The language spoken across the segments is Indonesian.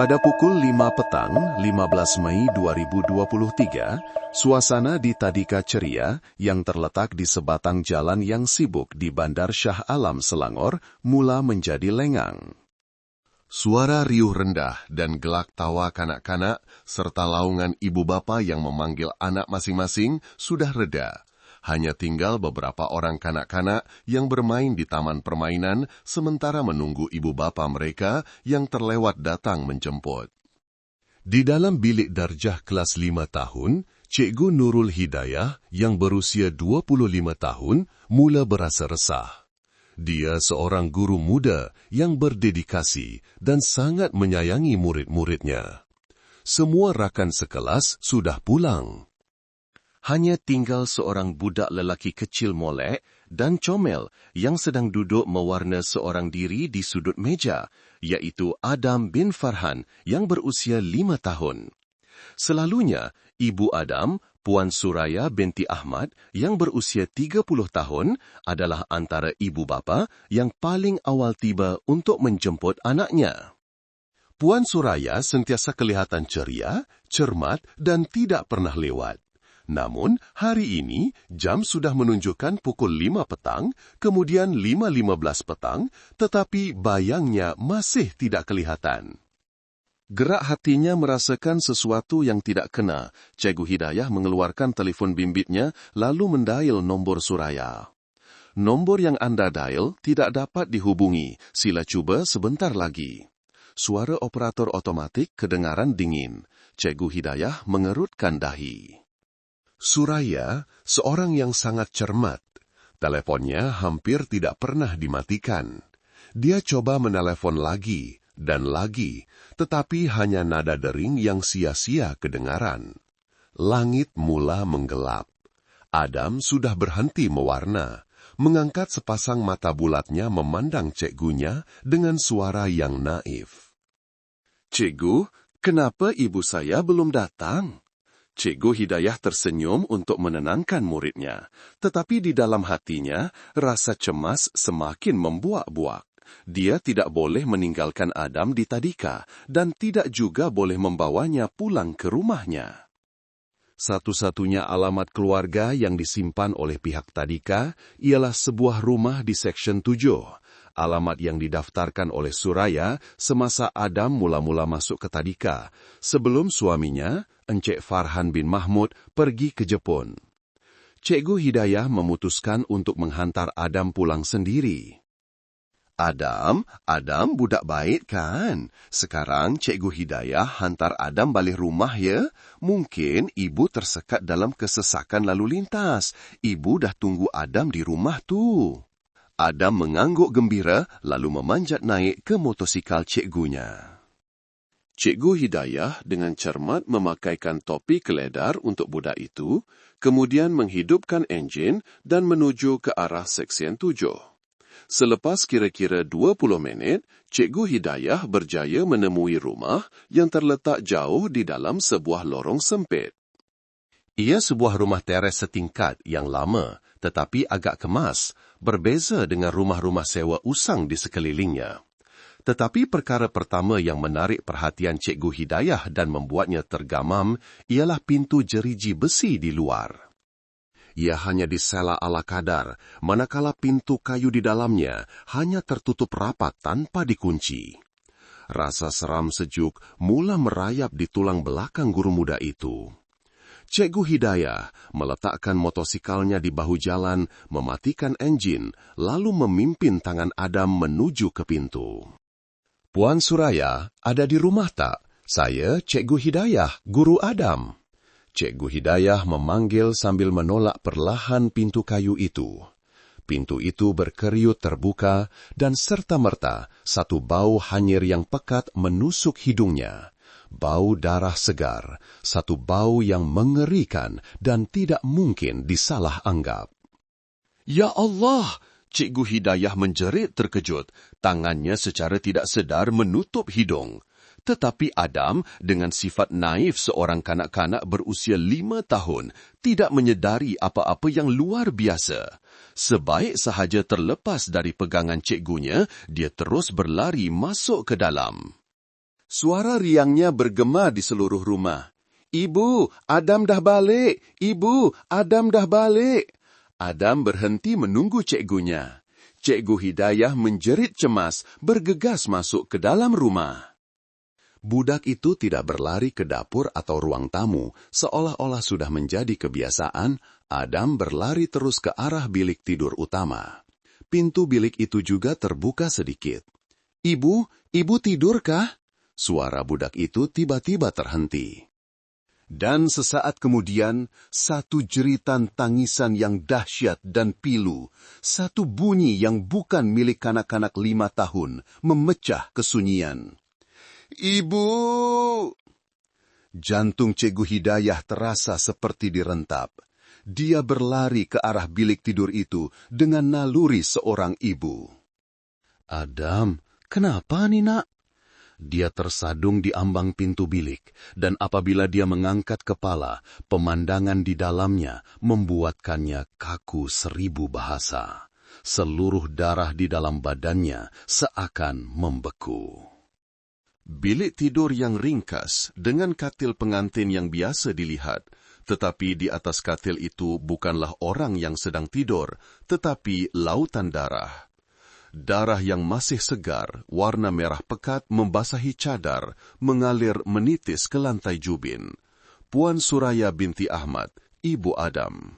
Pada pukul 5 petang, 15 Mei 2023, suasana di Tadika ceria yang terletak di sebatang jalan yang sibuk di Bandar Shah Alam, Selangor, mula menjadi lengang. Suara riuh rendah dan gelak tawa kanak-kanak serta laungan ibu bapa yang memanggil anak masing-masing sudah reda. Hanya tinggal beberapa orang kanak-kanak yang bermain di taman permainan sementara menunggu ibu bapa mereka yang terlewat datang menjemput. Di dalam bilik darjah kelas 5 tahun, Cikgu Nurul Hidayah yang berusia 25 tahun mula berasa resah. Dia seorang guru muda yang berdedikasi dan sangat menyayangi murid-muridnya. Semua rakan sekelas sudah pulang. Hanya tinggal seorang budak lelaki kecil molek dan comel yang sedang duduk mewarna seorang diri di sudut meja, iaitu Adam bin Farhan yang berusia 5 tahun. Selalunya, Ibu Adam, Puan Suraya binti Ahmad yang berusia 30 tahun adalah antara ibu bapa yang paling awal tiba untuk menjemput anaknya. Puan Suraya sentiasa kelihatan ceria, cermat dan tidak pernah lewat. Namun, hari ini, jam sudah menunjukkan pukul 5 petang, kemudian 5.15 petang, tetapi bayangnya masih tidak kelihatan. Gerak hatinya merasakan sesuatu yang tidak kena. Cikgu Hidayah mengeluarkan telefon bimbitnya, lalu mendail nombor Suraya. Nombor yang anda dail tidak dapat dihubungi, sila cuba sebentar lagi. Suara operator otomatik kedengaran dingin. Cikgu Hidayah mengerutkan dahi. Suraya, seorang yang sangat cermat. Teleponnya hampir tidak pernah dimatikan. Dia coba menelepon lagi dan lagi, tetapi hanya nada dering yang sia-sia kedengaran. Langit mula menggelap. Adam sudah berhenti mewarna, mengangkat sepasang mata bulatnya memandang cikgunya dengan suara yang naif. "Cikgu, kenapa ibu saya belum datang?" Cikgu Hidayah tersenyum untuk menenangkan muridnya, tetapi di dalam hatinya, rasa cemas semakin membuak-buak. Dia tidak boleh meninggalkan Adam di Tadika dan tidak juga boleh membawanya pulang ke rumahnya. Satu-satunya alamat keluarga yang disimpan oleh pihak Tadika ialah sebuah rumah di Seksyen 7. Alamat yang didaftarkan oleh Suraya semasa Adam mula-mula masuk ke Tadika, sebelum suaminya, Encik Farhan bin Mahmud, pergi ke Jepun. Cikgu Hidayah memutuskan untuk menghantar Adam pulang sendiri. Adam budak baik kan? Sekarang Cikgu Hidayah hantar Adam balik rumah ya. Mungkin ibu tersekat dalam kesesakan lalu lintas. Ibu dah tunggu Adam di rumah tu. Adam mengangguk gembira lalu memanjat naik ke motosikal cikgunya. Cikgu Hidayah dengan cermat memakaikan topi keledar untuk budak itu, kemudian menghidupkan enjin dan menuju ke arah Seksyen 7. Selepas kira-kira 20 minit, Cikgu Hidayah berjaya menemui rumah yang terletak jauh di dalam sebuah lorong sempit. Ia sebuah rumah teres setingkat yang lama, tetapi agak kemas, berbeza dengan rumah-rumah sewa usang di sekelilingnya. Tetapi perkara pertama yang menarik perhatian Cikgu Hidayah dan membuatnya tergamam ialah pintu jeriji besi di luar. Ia hanya disela ala kadar, manakala pintu kayu di dalamnya hanya tertutup rapat tanpa dikunci. Rasa seram sejuk mula merayap di tulang belakang guru muda itu. Cikgu Hidayah meletakkan motosikalnya di bahu jalan, mematikan enjin, lalu memimpin tangan Adam menuju ke pintu. "Puan Suraya, ada di rumah tak? Saya Cikgu Hidayah, guru Adam." Cikgu Hidayah memanggil sambil menolak perlahan pintu kayu itu. Pintu itu berkeriut terbuka dan serta-merta satu bau hanyir yang pekat menusuk hidungnya. Bau darah segar, satu bau yang mengerikan dan tidak mungkin disalah anggap. "Ya Allah!" Cikgu Hidayah menjerit terkejut. Tangannya secara tidak sedar menutup hidung. Tetapi Adam, dengan sifat naif seorang kanak-kanak berusia 5 tahun, tidak menyedari apa-apa yang luar biasa. Sebaik sahaja terlepas dari pegangan cikgunya, dia terus berlari masuk ke dalam. Suara riangnya bergema di seluruh rumah. "Ibu, Adam dah balik! Ibu, Adam dah balik!" Adam berhenti menunggu cikgunya. Cikgu Hidayah menjerit cemas, bergegas masuk ke dalam rumah. Budak itu tidak berlari ke dapur atau ruang tamu, seolah-olah sudah menjadi kebiasaan. Adam berlari terus ke arah bilik tidur utama. Pintu bilik itu juga terbuka sedikit. "Ibu, ibu tidurkah?" Suara budak itu tiba-tiba terhenti. Dan sesaat kemudian, satu jeritan tangisan yang dahsyat dan pilu, satu bunyi yang bukan milik kanak-kanak 5 tahun, memecah kesunyian. "Ibu!" Jantung Cikgu Hidayah terasa seperti direntap. Dia berlari ke arah bilik tidur itu dengan naluri seorang ibu. "Adam, kenapa nih, Nak?" Dia tersadung di ambang pintu bilik, dan apabila dia mengangkat kepala, pemandangan di dalamnya membuatkannya kaku 1000 bahasa. Seluruh darah di dalam badannya seakan membeku. Bilik tidur yang ringkas dengan katil pengantin yang biasa dilihat, tetapi di atas katil itu bukanlah orang yang sedang tidur, tetapi lautan darah. Darah yang masih segar, warna merah pekat membasahi cadar, mengalir menitis ke lantai jubin. Puan Suraya binti Ahmad, ibu Adam.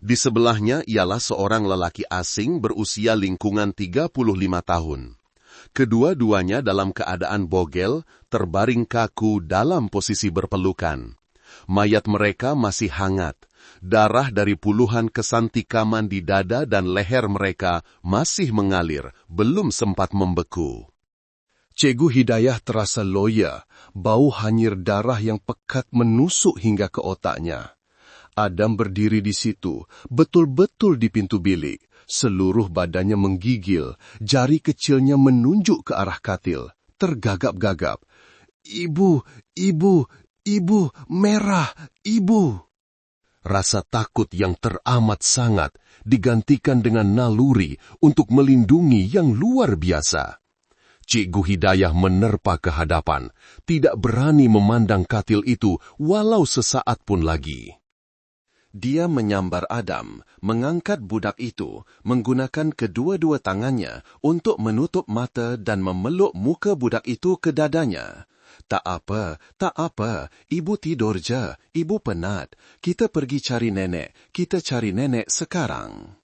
Di sebelahnya ialah seorang lelaki asing berusia lingkungan 35 tahun. Kedua-duanya dalam keadaan bogel, terbaring kaku dalam posisi berpelukan. Mayat mereka masih hangat. Darah dari puluhan kesan tikaman di dada dan leher mereka masih mengalir, belum sempat membeku. Cikgu Hidayah terasa loya, bau hanyir darah yang pekat menusuk hingga ke otaknya. Adam berdiri di situ, betul-betul di pintu bilik. Seluruh badannya menggigil, jari kecilnya menunjuk ke arah katil, tergagap-gagap. "Ibu, ibu, ibu, merah, ibu!" Rasa takut yang teramat sangat digantikan dengan naluri untuk melindungi yang luar biasa. Cikgu Hidayah menerpa ke hadapan, tidak berani memandang katil itu walau sesaat pun lagi. Dia menyambar Adam, mengangkat budak itu, menggunakan kedua-dua tangannya untuk menutup mata dan memeluk muka budak itu ke dadanya. Tak apa, ibu tidur je, ibu penat. Kita pergi cari nenek, kita cari nenek sekarang."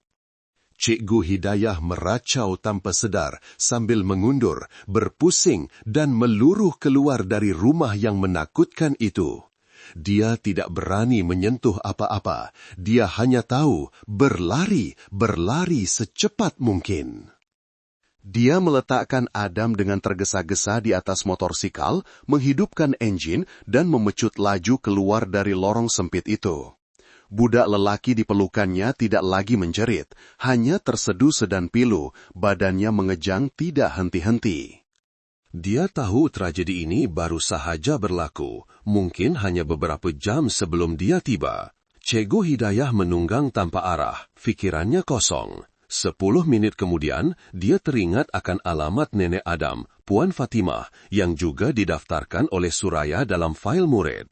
Cikgu Hidayah meracau tanpa sedar sambil mengundur, berpusing dan meluruh keluar dari rumah yang menakutkan itu. Dia tidak berani menyentuh apa-apa, dia hanya tahu berlari secepat mungkin. Dia meletakkan Adam dengan tergesa-gesa di atas motorsikal, menghidupkan enjin dan memecut laju keluar dari lorong sempit itu. Budak lelaki di pelukannya tidak lagi menjerit, hanya terseduh sedan pilu, badannya mengejang tidak henti-henti. Dia tahu tragedi ini baru sahaja berlaku, mungkin hanya beberapa jam sebelum dia tiba. Cikgu Hidayah menunggang tanpa arah, fikirannya kosong. 10 menit kemudian, dia teringat akan alamat nenek Adam, Puan Fatimah, yang juga didaftarkan oleh Suraya dalam fail murid.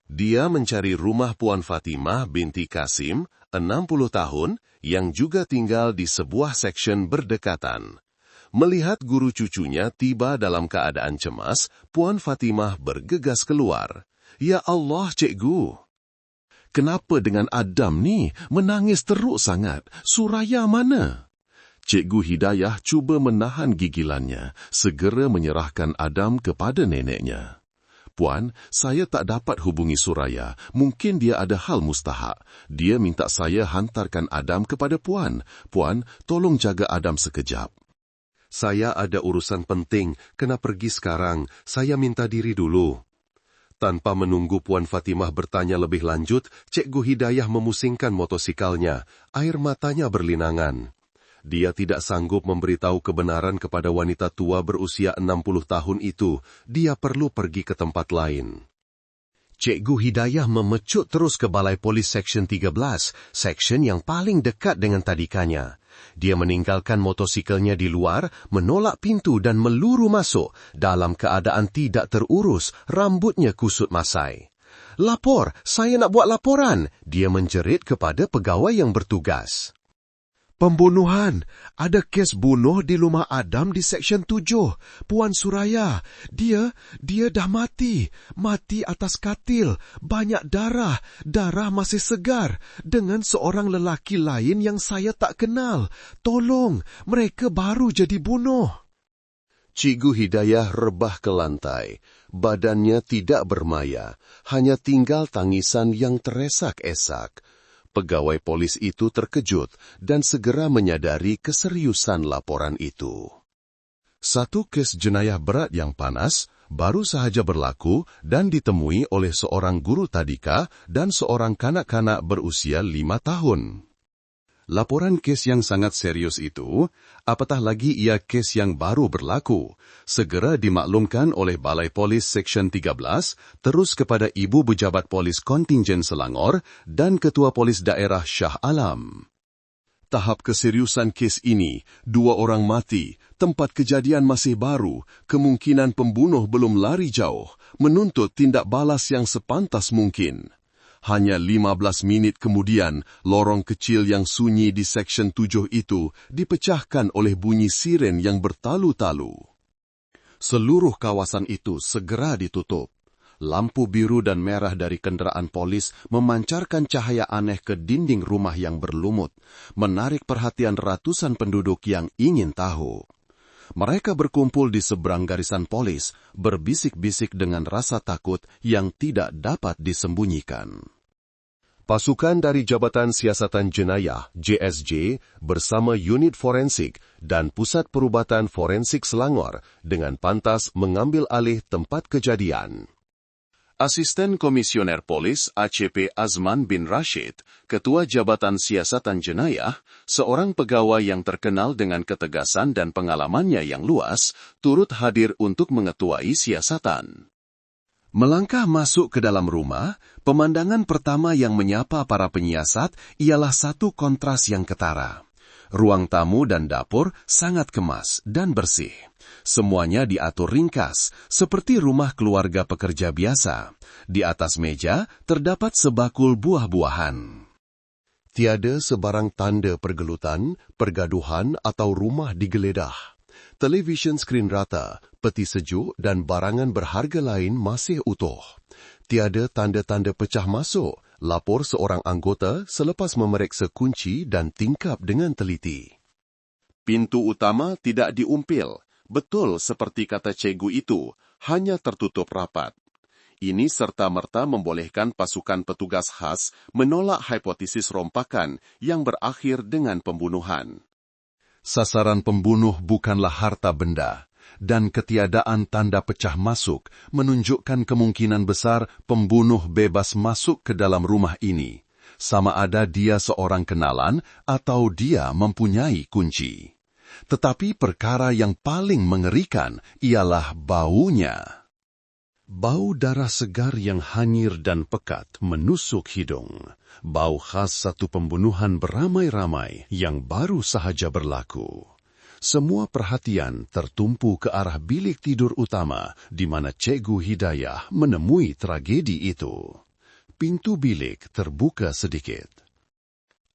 Dia mencari rumah Puan Fatimah binti Kasim, 60 tahun, yang juga tinggal di sebuah seksyen berdekatan. Melihat guru cucunya tiba dalam keadaan cemas, Puan Fatimah bergegas keluar. "Ya Allah, cikgu! Kenapa dengan Adam ni menangis teruk sangat? Suraya mana?" Cikgu Hidayah cuba menahan gigilannya, segera menyerahkan Adam kepada neneknya. "Puan, saya tak dapat hubungi Suraya. Mungkin dia ada hal mustahak. Dia minta saya hantarkan Adam kepada Puan. Puan, tolong jaga Adam sekejap." "Saya ada urusan penting, kena pergi sekarang. Saya minta diri dulu." Tanpa menunggu Puan Fatimah bertanya lebih lanjut, Cikgu Hidayah memusingkan motosikalnya. Air matanya berlinangan. Dia tidak sanggup memberitahu kebenaran kepada wanita tua berusia 60 tahun itu. Dia perlu pergi ke tempat lain. Cikgu Hidayah memecut terus ke Balai Polis Seksyen 13, seksyen yang paling dekat dengan tadikanya. Dia meninggalkan motosikelnya di luar, menolak pintu dan meluru masuk dalam keadaan tidak terurus, rambutnya kusut masai. "Lapor, saya nak buat laporan," dia menjerit kepada pegawai yang bertugas. "Pembunuhan. Ada kes bunuh di rumah Adam di Seksyen 7. Puan Suraya. Dia dah mati. Mati atas katil. Banyak darah. Darah masih segar. Dengan seorang lelaki lain yang saya tak kenal. Tolong, mereka baru jadi bunuh." Cikgu Hidayah rebah ke lantai. Badannya tidak bermaya. Hanya tinggal tangisan yang teresak-esak. Pegawai polis itu terkejut dan segera menyadari keseriusan laporan itu. Satu kes jenayah berat yang panas baru sahaja berlaku dan ditemui oleh seorang guru tadika dan seorang kanak-kanak berusia 5 tahun. Laporan kes yang sangat serius itu, apatah lagi ia kes yang baru berlaku, segera dimaklumkan oleh Balai Polis Seksyen 13 terus kepada Ibu Pejabat Polis Kontingen Selangor dan Ketua Polis Daerah Shah Alam. Tahap keseriusan kes ini, 2 orang mati, tempat kejadian masih baru, kemungkinan pembunuh belum lari jauh, menuntut tindak balas yang sepantas mungkin. Hanya 15 minit kemudian, lorong kecil yang sunyi di Seksyen 7 itu dipecahkan oleh bunyi siren yang bertalu-talu. Seluruh kawasan itu segera ditutup. Lampu biru dan merah dari kenderaan polis memancarkan cahaya aneh ke dinding rumah yang berlumut, menarik perhatian ratusan penduduk yang ingin tahu. Mereka berkumpul di seberang garisan polis, berbisik-bisik dengan rasa takut yang tidak dapat disembunyikan. Pasukan dari Jabatan Siasatan Jenayah, JSJ, bersama Unit Forensik dan Pusat Perubatan Forensik Selangor dengan pantas mengambil alih tempat kejadian. Asisten Komisioner Polis ACP Azman bin Rashid, Ketua Jabatan Siasatan Jenayah, seorang pegawai yang terkenal dengan ketegasan dan pengalamannya yang luas, turut hadir untuk mengetuai siasatan. Melangkah masuk ke dalam rumah, pemandangan pertama yang menyapa para penyiasat ialah satu kontras yang ketara. Ruang tamu dan dapur sangat kemas dan bersih. Semuanya diatur ringkas, seperti rumah keluarga pekerja biasa. Di atas meja terdapat sebakul buah-buahan. Tiada sebarang tanda pergelutan, pergaduhan atau rumah digeledah. Televisyen skrin rata, peti sejuk dan barangan berharga lain masih utuh. Tiada tanda-tanda pecah masuk, lapor seorang anggota selepas memeriksa kunci dan tingkap dengan teliti. Pintu utama tidak diumpil, betul seperti kata cikgu itu, hanya tertutup rapat. Ini serta-merta membolehkan pasukan petugas khas menolak hipotesis rompakan yang berakhir dengan pembunuhan. Sasaran pembunuh bukanlah harta benda, dan ketiadaan tanda pecah masuk menunjukkan kemungkinan besar pembunuh bebas masuk ke dalam rumah ini, sama ada dia seorang kenalan atau dia mempunyai kunci. Tetapi perkara yang paling mengerikan ialah baunya. Bau darah segar yang hanyir dan pekat menusuk hidung. Bau khas satu pembunuhan beramai-ramai yang baru sahaja berlaku. Semua perhatian tertumpu ke arah bilik tidur utama di mana Cikgu Hidayah menemui tragedi itu. Pintu bilik terbuka sedikit.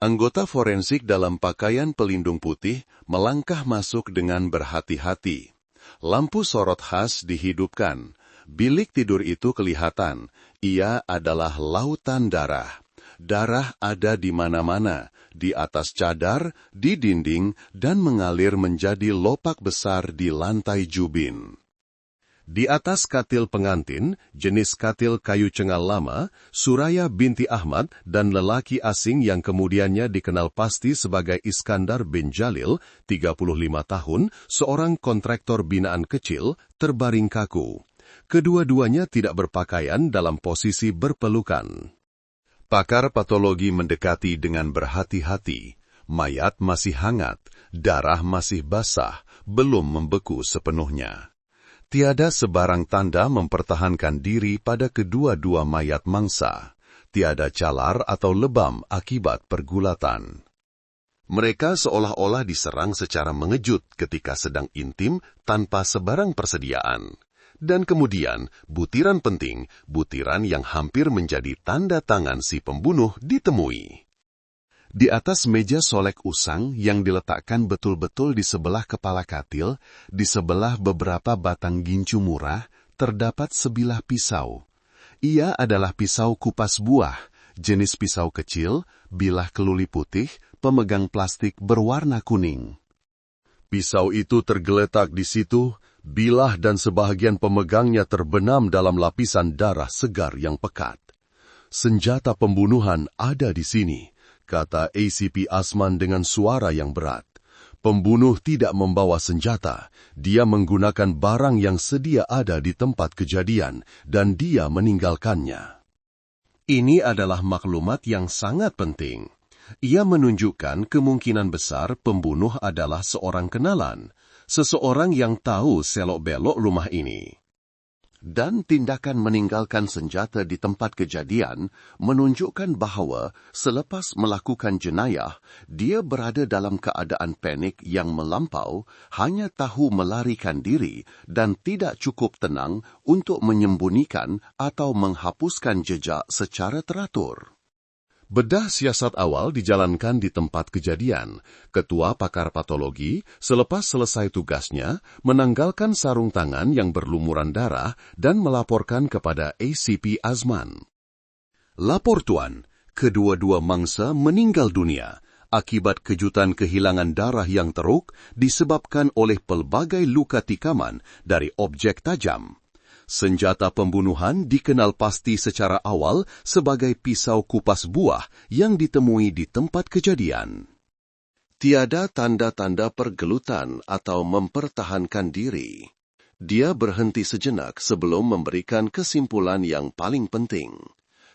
Anggota forensik dalam pakaian pelindung putih melangkah masuk dengan berhati-hati. Lampu sorot khas dihidupkan. Bilik tidur itu kelihatan, ia adalah lautan darah. Darah ada di mana-mana, di atas cadar, di dinding, dan mengalir menjadi lopak besar di lantai jubin. Di atas katil pengantin, jenis katil kayu cengal lama, Suraya binti Ahmad dan lelaki asing yang kemudiannya dikenal pasti sebagai Iskandar bin Jalil, 35 tahun, seorang kontraktor binaan kecil, terbaring kaku. Kedua-duanya tidak berpakaian dalam posisi berpelukan. Pakar patologi mendekati dengan berhati-hati. Mayat masih hangat, darah masih basah, belum membeku sepenuhnya. Tiada sebarang tanda mempertahankan diri pada kedua-dua mayat mangsa. Tiada calar atau lebam akibat pergulatan. Mereka seolah-olah diserang secara mengejut ketika sedang intim tanpa sebarang persediaan. Dan kemudian, butiran penting, butiran yang hampir menjadi tanda tangan si pembunuh ditemui. Di atas meja solek usang yang diletakkan betul-betul di sebelah kepala katil, di sebelah beberapa batang gincu murah, terdapat sebilah pisau. Ia adalah pisau kupas buah, jenis pisau kecil, bilah keluli putih, pemegang plastik berwarna kuning. Pisau itu tergeletak di situ, bilah dan sebahagian pemegangnya terbenam dalam lapisan darah segar yang pekat. Senjata pembunuhan ada di sini, kata ACP Azman dengan suara yang berat. Pembunuh tidak membawa senjata, dia menggunakan barang yang sedia ada di tempat kejadian, dan dia meninggalkannya. Ini adalah maklumat yang sangat penting. Ia menunjukkan kemungkinan besar pembunuh adalah seorang kenalan, seseorang yang tahu selok-belok rumah ini. Dan tindakan meninggalkan senjata di tempat kejadian menunjukkan bahawa selepas melakukan jenayah, dia berada dalam keadaan panik yang melampau, hanya tahu melarikan diri dan tidak cukup tenang untuk menyembunyikan atau menghapuskan jejak secara teratur. Bedah siasat awal dijalankan di tempat kejadian. Ketua pakar patologi, selepas selesai tugasnya, menanggalkan sarung tangan yang berlumuran darah dan melaporkan kepada ACP Azman. Lapor Tuan, kedua-dua mangsa meninggal dunia akibat kejutan kehilangan darah yang teruk disebabkan oleh pelbagai luka tikaman dari objek tajam. Senjata pembunuhan dikenal pasti secara awal sebagai pisau kupas buah yang ditemui di tempat kejadian. Tiada tanda-tanda pergelutan atau mempertahankan diri. Dia berhenti sejenak sebelum memberikan kesimpulan yang paling penting.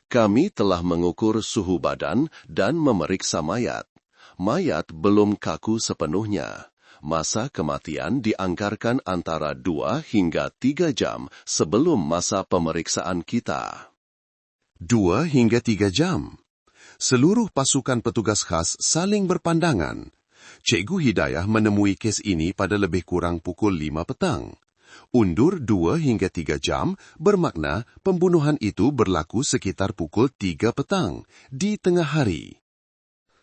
Kami telah mengukur suhu badan dan memeriksa mayat. Mayat belum kaku sepenuhnya. Masa kematian dianggarkan antara 2 hingga 3 jam sebelum masa pemeriksaan kita. 2 hingga 3 jam. Seluruh pasukan petugas khas saling berpandangan. Cikgu Hidayah menemui kes ini pada lebih kurang pukul 5 petang. Undur 2 hingga 3 jam bermakna pembunuhan itu berlaku sekitar pukul 3 petang, di tengah hari.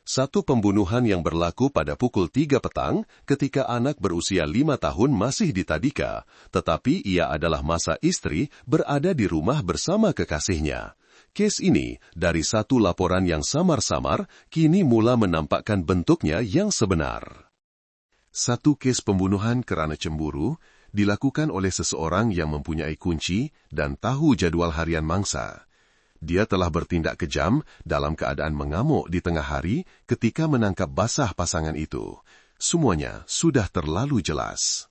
Satu pembunuhan yang berlaku pada pukul 3 petang ketika anak berusia 5 tahun masih di tadika, tetapi ia adalah masa istri berada di rumah bersama kekasihnya. Kes ini, dari satu laporan yang samar-samar, kini mula menampakkan bentuknya yang sebenar. Satu kes pembunuhan kerana cemburu dilakukan oleh seseorang yang mempunyai kunci dan tahu jadual harian mangsa. Dia telah bertindak kejam dalam keadaan mengamuk di tengah hari ketika menangkap basah pasangan itu. Semuanya sudah terlalu jelas.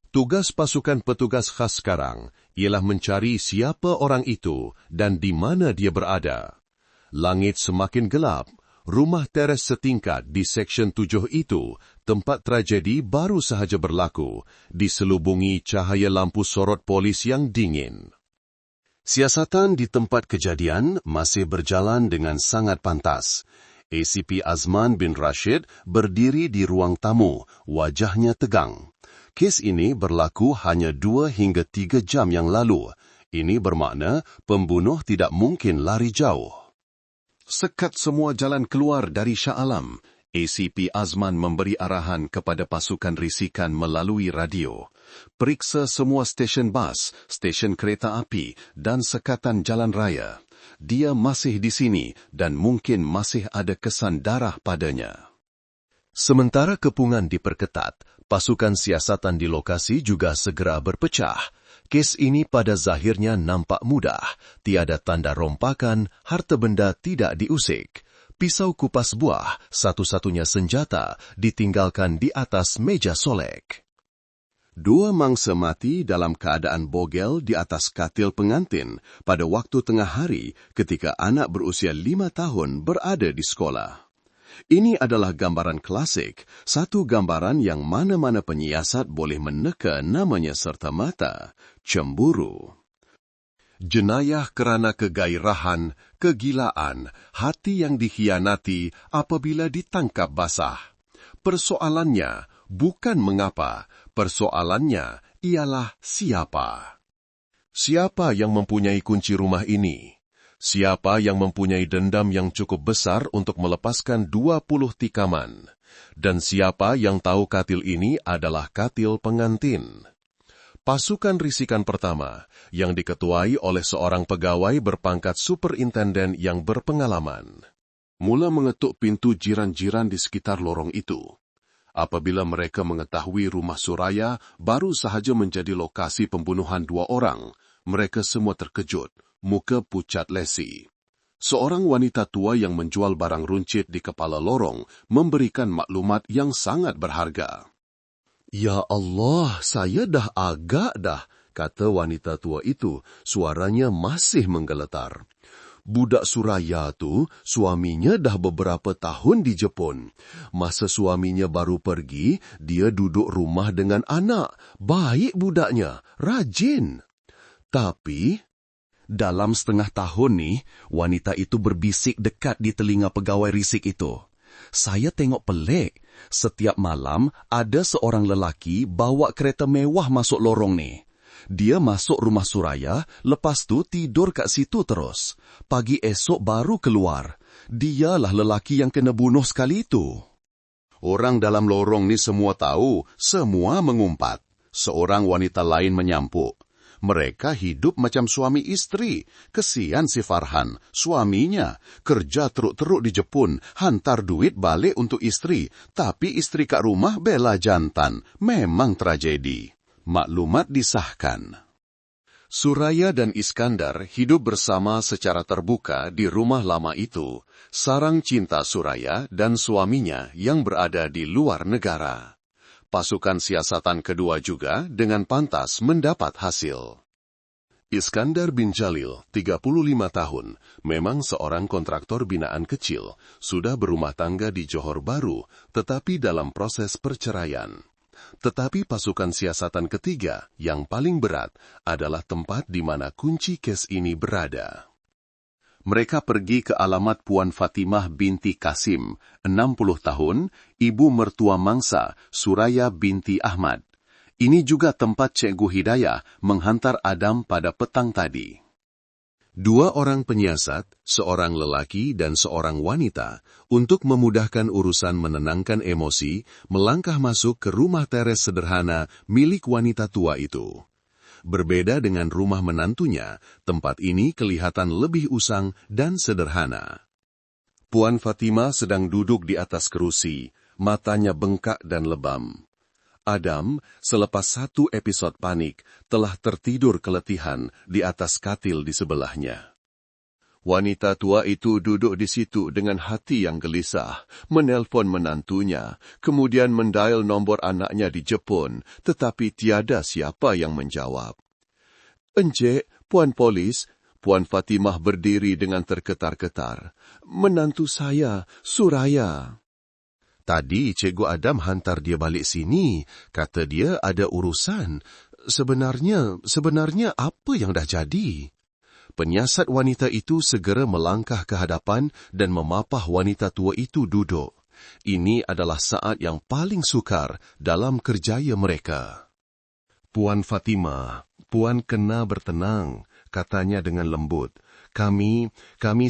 Tugas pasukan petugas khas sekarang ialah mencari siapa orang itu dan di mana dia berada. Langit semakin gelap. Rumah teres setingkat di Seksyen 7 itu, tempat tragedi baru sahaja berlaku, diselubungi cahaya lampu sorot polis yang dingin. Siasatan di tempat kejadian masih berjalan dengan sangat pantas. ACP Azman bin Rashid berdiri di ruang tamu, wajahnya tegang. Kes ini berlaku hanya 2 hingga 3 jam yang lalu. Ini bermakna pembunuh tidak mungkin lari jauh. Sekat semua jalan keluar dari Shah Alam. ACP Azman memberi arahan kepada pasukan risikan melalui radio. Periksa semua stesen bas, stesen kereta api dan sekatan jalan raya. Dia masih di sini dan mungkin masih ada kesan darah padanya. Sementara kepungan diperketat, pasukan siasatan di lokasi juga segera berpecah. Kes ini pada zahirnya nampak mudah. Tiada tanda rompakan, harta benda tidak diusik. Pisau kupas buah, satu-satunya senjata, ditinggalkan di atas meja solek. 2 mangsa mati dalam keadaan bogel di atas katil pengantin pada waktu tengah hari ketika anak berusia 5 tahun berada di sekolah. Ini adalah gambaran klasik, satu gambaran yang mana-mana penyiasat boleh meneka namanya serta-merta, cemburu. Jenayah kerana kegairahan, kegilaan, hati yang dikhianati apabila ditangkap basah. Persoalannya bukan mengapa, persoalannya ialah siapa. Siapa yang mempunyai kunci rumah ini? Siapa yang mempunyai dendam yang cukup besar untuk melepaskan 20 tikaman? Dan siapa yang tahu katil ini adalah katil pengantin? Pasukan risikan pertama, yang diketuai oleh seorang pegawai berpangkat superintenden yang berpengalaman, mula mengetuk pintu jiran-jiran di sekitar lorong itu. Apabila mereka mengetahui rumah Suraya baru sahaja menjadi lokasi pembunuhan 2 orang, mereka semua terkejut, muka pucat lesi. Seorang wanita tua yang menjual barang runcit di kepala lorong memberikan maklumat yang sangat berharga. "Ya Allah, saya dah agak dah," kata wanita tua itu, suaranya masih menggeletar. "Budak Suraya tu, suaminya dah beberapa tahun di Jepun. Masa suaminya baru pergi, dia duduk rumah dengan anak. Baik budaknya, rajin. Tapi, dalam setengah tahun ni, wanita itu berbisik dekat di telinga pegawai risik itu. Saya tengok pelik. Setiap malam, ada seorang lelaki bawa kereta mewah masuk lorong ni. Dia masuk rumah Suraya, lepas tu tidur kat situ terus. Pagi esok baru keluar. Dialah lelaki yang kena bunuh sekali itu." Orang dalam lorong ni semua tahu, semua mengumpat. Seorang wanita lain menyampuk. Mereka hidup macam suami isteri. Kesian si Farhan, suaminya. Kerja teruk-teruk di Jepun, hantar duit balik untuk isteri. Tapi isteri kat rumah bela jantan. Memang tragedi. Maklumat disahkan. Suraya dan Iskandar hidup bersama secara terbuka di rumah lama itu. Sarang cinta Suraya dan suaminya yang berada di luar negara. Pasukan siasatan kedua juga dengan pantas mendapat hasil. Iskandar bin Jalil, 35 tahun, memang seorang kontraktor binaan kecil, sudah berumah tangga di Johor Baru, tetapi dalam proses perceraian. Tetapi pasukan siasatan ketiga, yang paling berat, adalah tempat di mana kunci kes ini berada. Mereka pergi ke alamat Puan Fatimah binti Kasim, 60 tahun, ibu mertua mangsa, Suraya binti Ahmad. Ini juga tempat Cikgu Hidayah menghantar Adam pada petang tadi. 2 orang penyiasat, seorang lelaki dan seorang wanita, untuk memudahkan urusan menenangkan emosi, melangkah masuk ke rumah teres sederhana milik wanita tua itu. Berbeda dengan rumah menantunya, tempat ini kelihatan lebih usang dan sederhana. Puan Fatimah sedang duduk di atas kerusi, matanya bengkak dan lebam. Adam, selepas 1 episod panik, telah tertidur keletihan di atas katil di sebelahnya. Wanita tua itu duduk di situ dengan hati yang gelisah, menelpon menantunya, kemudian mendial nombor anaknya di Jepun, tetapi tiada siapa yang menjawab. "Encik, Puan Polis," Puan Fatimah berdiri dengan terketar-ketar. "Menantu saya, Suraya." "Tadi Cikgu Adam hantar dia balik sini, kata dia ada urusan. Sebenarnya apa yang dah jadi?" Penyiasat wanita itu segera melangkah ke hadapan dan memapah wanita tua itu duduk. Ini adalah saat yang paling sukar dalam kerjaya mereka. "Puan Fatimah, Puan kena bertenang," katanya dengan lembut. Kami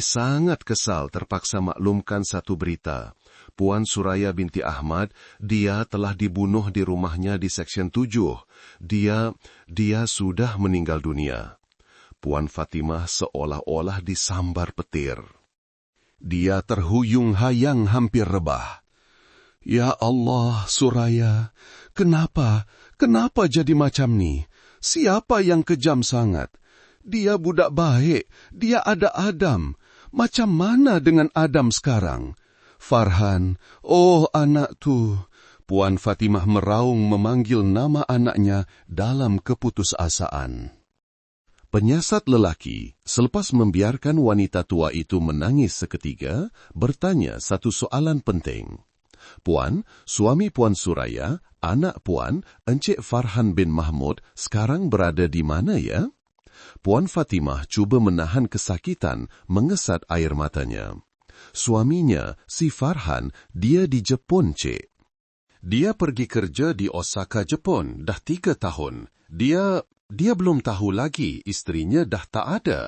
sangat kesal terpaksa maklumkan satu berita. Puan Suraya binti Ahmad, dia telah dibunuh di rumahnya di Seksyen 7. Dia sudah meninggal dunia." Puan Fatimah seolah-olah disambar petir. Dia terhuyung-hayang hampir rebah. "Ya Allah, Suraya, kenapa jadi macam ni? Siapa yang kejam sangat? Dia budak baik, dia ada Adam. Macam mana dengan Adam sekarang? Farhan, oh anak tu." Puan Fatimah meraung memanggil nama anaknya dalam keputusasaan. Penyiasat lelaki, selepas membiarkan wanita tua itu menangis seketika, bertanya satu soalan penting. Puan, suami Puan Suraya, anak Puan, Encik Farhan bin Mahmud, sekarang berada di mana ya? Puan Fatimah cuba menahan kesakitan, mengesat air matanya. Suaminya, si Farhan, dia di Jepun, Cik. Dia pergi kerja di Osaka, Jepun, dah 3 tahun. Dia belum tahu lagi isterinya dah tak ada.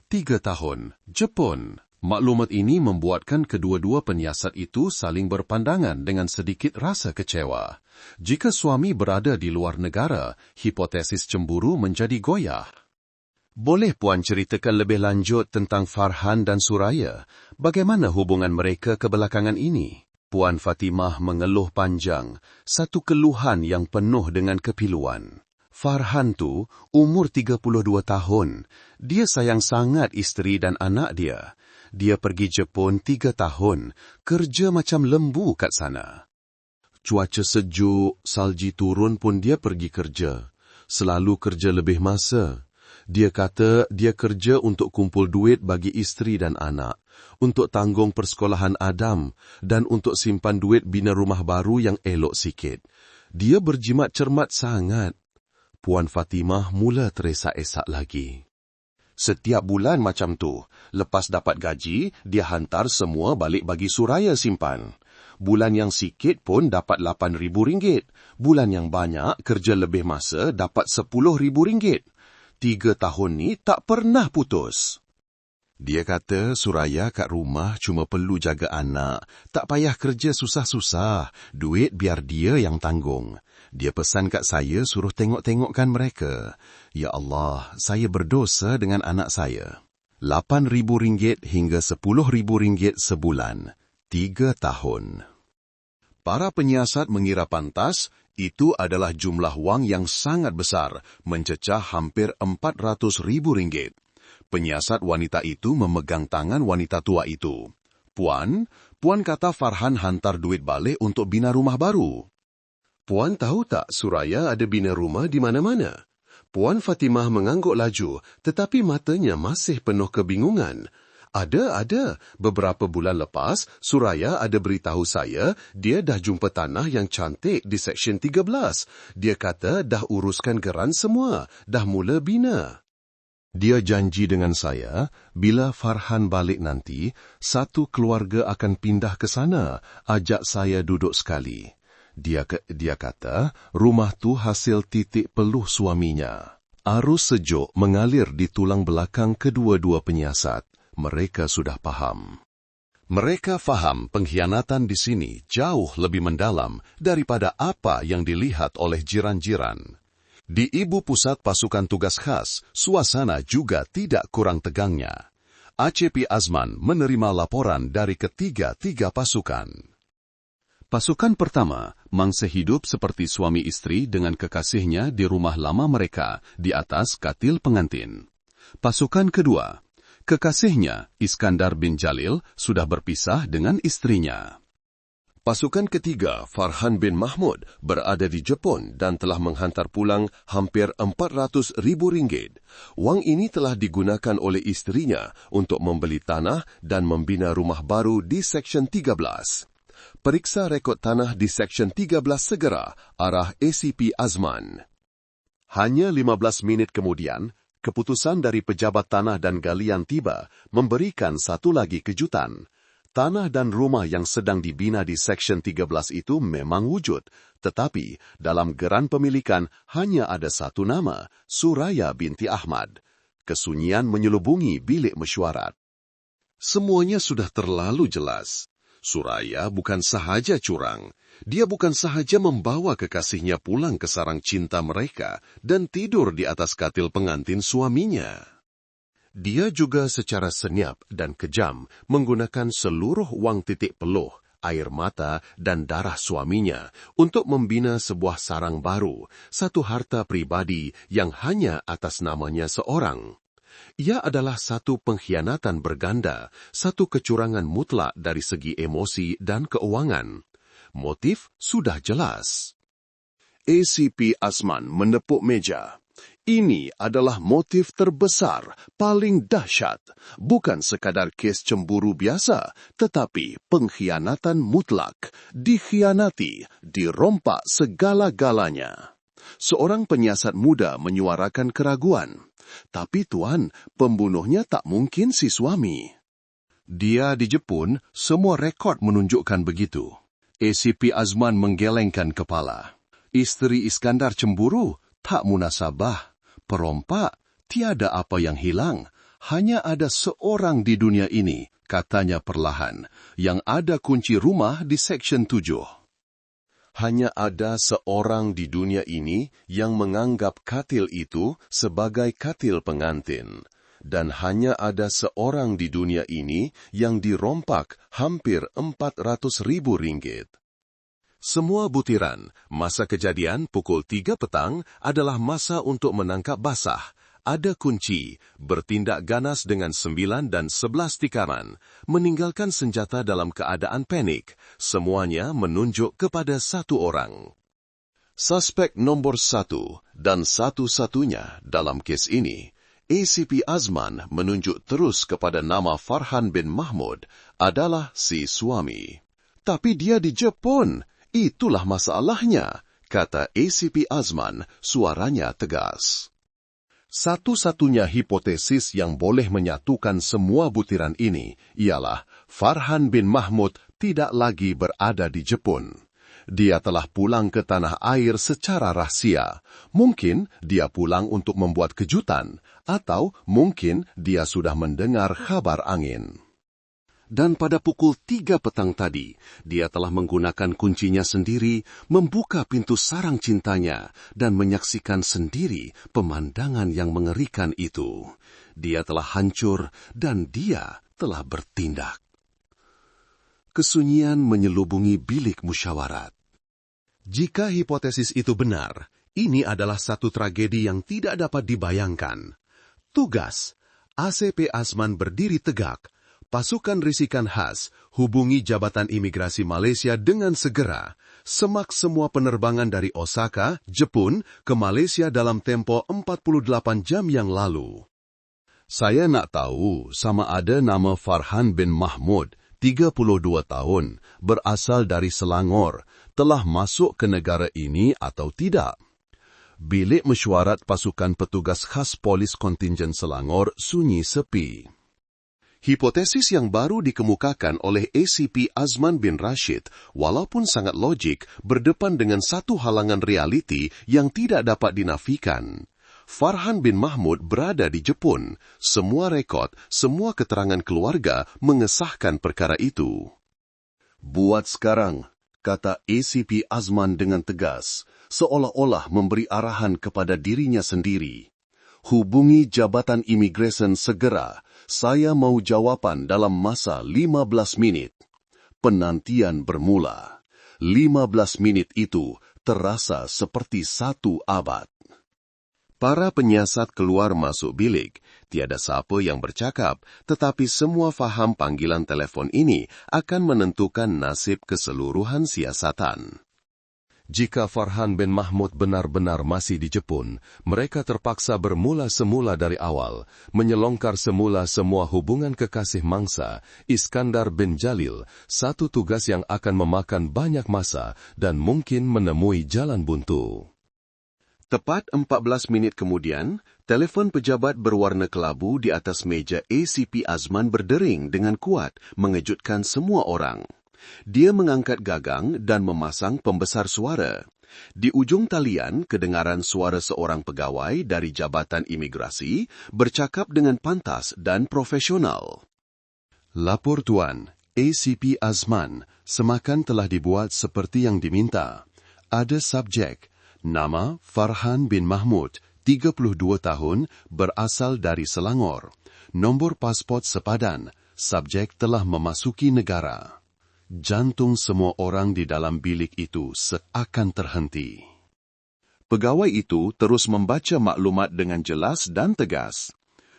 3 tahun, Jepun. Maklumat ini membuatkan kedua-dua penyiasat itu saling berpandangan dengan sedikit rasa kecewa. Jika suami berada di luar negara, hipotesis cemburu menjadi goyah. Boleh Puan ceritakan lebih lanjut tentang Farhan dan Suraya? Bagaimana hubungan mereka kebelakangan ini? Puan Fatimah mengeluh panjang, satu keluhan yang penuh dengan kepiluan. Farhan tu umur 32 tahun. Dia sayang sangat isteri dan anak dia. Dia pergi Jepun 3 tahun, kerja macam lembu kat sana. Cuaca sejuk, salji turun pun dia pergi kerja. Selalu kerja lebih masa. Dia kata dia kerja untuk kumpul duit bagi isteri dan anak, untuk tanggung persekolahan Adam dan untuk simpan duit bina rumah baru yang elok sikit. Dia berjimat cermat sangat. Puan Fatimah mula teresak-esak lagi. Setiap bulan macam tu, lepas dapat gaji, dia hantar semua balik bagi Suraya simpan. Bulan yang sikit pun dapat RM8,000. Bulan yang banyak, kerja lebih masa, dapat RM10,000. 3 tahun ni tak pernah putus. Dia kata Suraya kat rumah cuma perlu jaga anak, tak payah kerja susah-susah, duit biar dia yang tanggung. Dia pesan kat saya suruh tengok-tengokkan mereka. Ya Allah, saya berdosa dengan anak saya. RM8,000 hingga RM10,000 sebulan. 3 tahun. Para penyiasat mengira pantas, itu adalah jumlah wang yang sangat besar, mencecah hampir RM400,000. Penyiasat wanita itu memegang tangan wanita tua itu. Puan kata Farhan hantar duit balik untuk bina rumah baru. Puan tahu tak Suraya ada bina rumah di mana-mana? Puan Fatimah mengangguk laju, tetapi matanya masih penuh kebingungan. Ada. Beberapa bulan lepas, Suraya ada beritahu saya dia dah jumpa tanah yang cantik di Seksyen 13. Dia kata dah uruskan geran semua, dah mula bina. Dia janji dengan saya, bila Farhan balik nanti, satu keluarga akan pindah ke sana, ajak saya duduk sekali. Dia kata, rumah tu hasil titik peluh suaminya. Arus sejuk mengalir di tulang belakang kedua-dua penyiasat. Mereka sudah faham. Mereka faham pengkhianatan di sini jauh lebih mendalam daripada apa yang dilihat oleh jiran-jiran. Di Ibu Pusat Pasukan Tugas Khas, suasana juga tidak kurang tegangnya. ACP Azman menerima laporan dari ketiga-tiga pasukan. Pasukan pertama mangsa hidup seperti suami isteri dengan kekasihnya di rumah lama mereka di atas katil pengantin. Pasukan kedua, kekasihnya Iskandar bin Jalil sudah berpisah dengan istrinya. Pasukan ketiga, Farhan bin Mahmud, berada di Jepun dan telah menghantar pulang hampir RM400,000. Wang ini telah digunakan oleh istrinya untuk membeli tanah dan membina rumah baru di Seksyen 13. Periksa rekod tanah di Seksyen 13 segera, arah ACP Azman. Hanya 15 minit kemudian, keputusan dari pejabat tanah dan galian tiba memberikan satu lagi kejutan. Tanah dan rumah yang sedang dibina di Seksyen 13 itu memang wujud, tetapi dalam geran pemilikan hanya ada satu nama, Suraya binti Ahmad. Kesunyian menyelubungi bilik mesyuarat. Semuanya sudah terlalu jelas. Suraya bukan sahaja curang, dia bukan sahaja membawa kekasihnya pulang ke sarang cinta mereka dan tidur di atas katil pengantin suaminya. Dia juga secara senyap dan kejam menggunakan seluruh wang titik peluh, air mata dan darah suaminya untuk membina sebuah sarang baru, satu harta pribadi yang hanya atas namanya seorang. Ia adalah satu pengkhianatan berganda, satu kecurangan mutlak dari segi emosi dan keuangan. Motif sudah jelas. ACP Azman menepuk meja. Ini adalah motif terbesar, paling dahsyat. Bukan sekadar kes cemburu biasa, tetapi pengkhianatan mutlak. Dikhianati, dirompak segala-galanya. Seorang penyiasat muda menyuarakan keraguan. Tapi Tuan, pembunuhnya tak mungkin si suami. Dia di Jepun, semua rekod menunjukkan begitu. ACP Azman menggelengkan kepala. Isteri Iskandar cemburu, tak munasabah. Perompak, tiada apa yang hilang. Hanya ada seorang di dunia ini, katanya perlahan, yang ada kunci rumah di Seksyen 7. Hanya ada seorang di dunia ini yang menganggap katil itu sebagai katil pengantin. Dan hanya ada seorang di dunia ini yang dirompak hampir 400.000 ringgit. Semua butiran, masa kejadian pukul 3 petang adalah masa untuk menangkap basah. Ada kunci, bertindak ganas dengan 9 dan 11 tikaman, meninggalkan senjata dalam keadaan panik. Semuanya menunjuk kepada satu orang. Suspek nombor 1 dan satu-satunya dalam kes ini, ACP Azman menunjuk terus kepada nama Farhan bin Mahmud adalah si suami. Tapi dia di Jepun. Itulah masalahnya, kata ACP Azman, suaranya tegas. Satu-satunya hipotesis yang boleh menyatukan semua butiran ini ialah Farhan bin Mahmud tidak lagi berada di Jepun. Dia telah pulang ke tanah air secara rahsia. Mungkin dia pulang untuk membuat kejutan, atau mungkin dia sudah mendengar kabar angin. Dan pada pukul 3 petang tadi, dia telah menggunakan kuncinya sendiri, membuka pintu sarang cintanya, dan menyaksikan sendiri pemandangan yang mengerikan itu. Dia telah hancur, dan dia telah bertindak. Kesunyian menyelubungi bilik musyawarat. Jika hipotesis itu benar, ini adalah satu tragedi yang tidak dapat dibayangkan. Tugas, ACP Azman berdiri tegak. Pasukan risikan khas hubungi Jabatan Imigrasi Malaysia dengan segera. Semak semua penerbangan dari Osaka, Jepun, ke Malaysia dalam tempo 48 jam yang lalu. Saya nak tahu sama ada nama Farhan bin Mahmud, 32 tahun, berasal dari Selangor, telah masuk ke negara ini atau tidak. Bilik mesyuarat pasukan petugas khas polis kontingen Selangor sunyi sepi. Hipotesis yang baru dikemukakan oleh ACP Azman bin Rashid, walaupun sangat logik, berdepan dengan satu halangan realiti yang tidak dapat dinafikan. Farhan bin Mahmud berada di Jepun. Semua rekod, semua keterangan keluarga mengesahkan perkara itu. Buat sekarang, kata ACP Azman dengan tegas, seolah-olah memberi arahan kepada dirinya sendiri. Hubungi Jabatan Imigresen segera. Saya mau jawapan dalam masa 15 minit. Penantian bermula. 15 minit itu terasa seperti 1 abad. Para penyiasat keluar masuk bilik. Tiada siapa yang bercakap, tetapi semua faham panggilan telefon ini akan menentukan nasib keseluruhan siasatan. Jika Farhan bin Mahmud benar-benar masih di Jepun, mereka terpaksa bermula semula dari awal, menyelongkar semula semua hubungan kekasih mangsa, Iskandar bin Jalil, satu tugas yang akan memakan banyak masa dan mungkin menemui jalan buntu. Tepat 14 minit kemudian, telefon pejabat berwarna kelabu di atas meja ACP Azman berdering dengan kuat, mengejutkan semua orang. Dia mengangkat gagang dan memasang pembesar suara. Di ujung talian, kedengaran suara seorang pegawai dari Jabatan Imigrasi bercakap dengan pantas dan profesional. Lapor Tuan, ACP Azman, semakan telah dibuat seperti yang diminta. Ada subjek, nama Farhan bin Mahmud, 32 tahun, berasal dari Selangor. Nombor pasport sepadan, subjek telah memasuki negara. Jantung semua orang di dalam bilik itu seakan terhenti. Pegawai itu terus membaca maklumat dengan jelas dan tegas.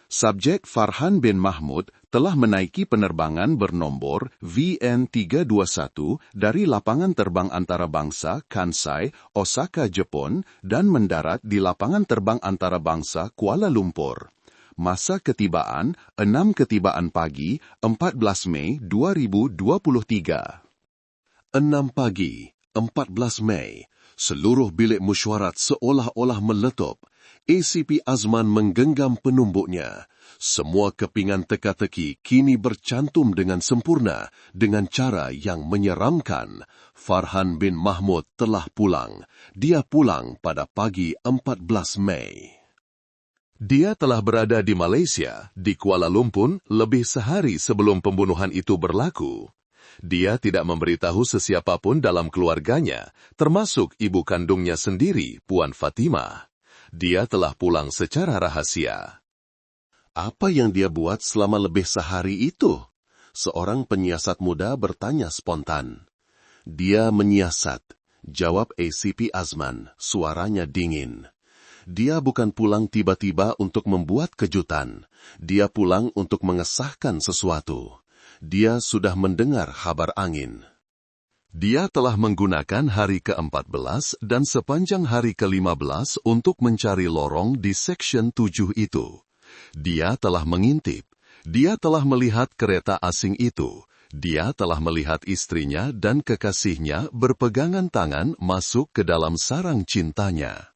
Subjek Farhan bin Mahmud telah menaiki penerbangan bernombor VN321 dari lapangan terbang antarabangsa Kansai, Osaka, Jepun, dan mendarat di lapangan terbang antarabangsa Kuala Lumpur. Masa ketibaan 6 ketibaan pagi 14 Mei 2023. 6 pagi 14 Mei, seluruh bilik mesyuarat seolah-olah meletup. ACP Azman menggenggam penumbuknya. Semua kepingan teka-teki kini bercantum dengan sempurna dengan cara yang menyeramkan. Farhan bin Mahmud telah pulang. Dia pulang pada pagi 14 Mei. Dia telah berada di Malaysia, di Kuala Lumpur, lebih sehari sebelum pembunuhan itu berlaku. Dia tidak memberitahu sesiapapun dalam keluarganya, termasuk ibu kandungnya sendiri, Puan Fatimah. Dia telah pulang secara rahasia. Apa yang dia buat selama lebih sehari itu? Seorang penyiasat muda bertanya spontan. Dia menyiasat, jawab ACP Azman, suaranya dingin. Dia bukan pulang tiba-tiba untuk membuat kejutan. Dia pulang untuk mengesahkan sesuatu. Dia sudah mendengar kabar angin. Dia telah menggunakan hari ke-14 dan sepanjang hari ke-15 untuk mencari lorong di Seksyen 7 itu. Dia telah mengintip. Dia telah melihat kereta asing itu. Dia telah melihat istrinya dan kekasihnya berpegangan tangan masuk ke dalam sarang cintanya.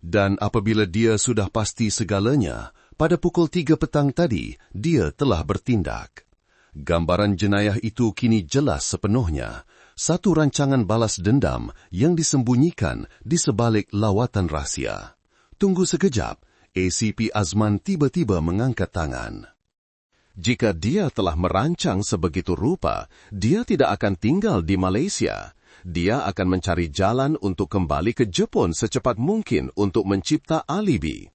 Dan apabila dia sudah pasti segalanya, pada pukul 3 petang tadi, dia telah bertindak. Gambaran jenayah itu kini jelas sepenuhnya. Satu rancangan balas dendam yang disembunyikan di sebalik lawatan rahsia. Tunggu sekejap, ACP Azman tiba-tiba mengangkat tangan. Jika dia telah merancang sebegitu rupa, dia tidak akan tinggal di Malaysia. Dia akan mencari jalan untuk kembali ke Jepun secepat mungkin untuk mencipta alibi.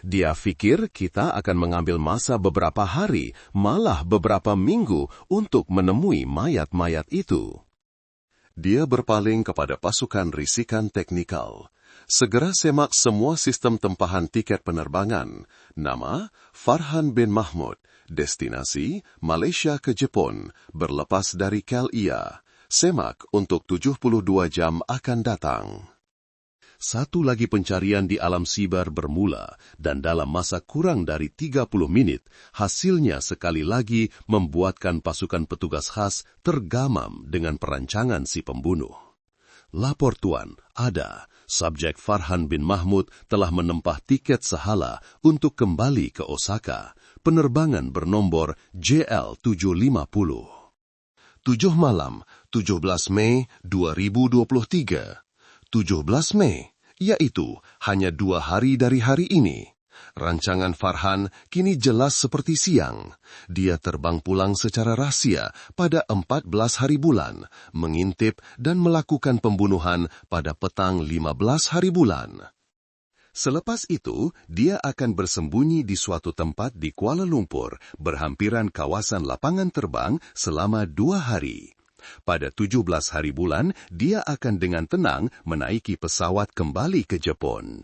Dia fikir kita akan mengambil masa beberapa hari, malah beberapa minggu untuk menemui mayat-mayat itu. Dia berpaling kepada pasukan risikan teknikal. Segera semak semua sistem tempahan tiket penerbangan. Nama, Farhan bin Mahmud. Destinasi, Malaysia ke Jepun. Berlepas dari KLIA. Semak untuk 72 jam akan datang. Satu lagi pencarian di alam siber bermula dan dalam masa kurang dari 30 menit, hasilnya sekali lagi membuatkan pasukan petugas khas tergamam dengan perancangan si pembunuh. Lapor tuan, ada. Subjek Farhan bin Mahmud telah menempah tiket sehala untuk kembali ke Osaka. Penerbangan bernombor JL750. 7 malam, 17 Mei 2023. 17 Mei, yaitu hanya 2 hari dari hari ini. Rancangan Farhan kini jelas seperti siang. Dia terbang pulang secara rahasia pada 14 hari bulan, mengintip dan melakukan pembunuhan pada petang 15 hari bulan. Selepas itu, dia akan bersembunyi di suatu tempat di Kuala Lumpur, berhampiran kawasan lapangan terbang selama 2 hari. Pada 17 hari bulan, dia akan dengan tenang menaiki pesawat kembali ke Jepun.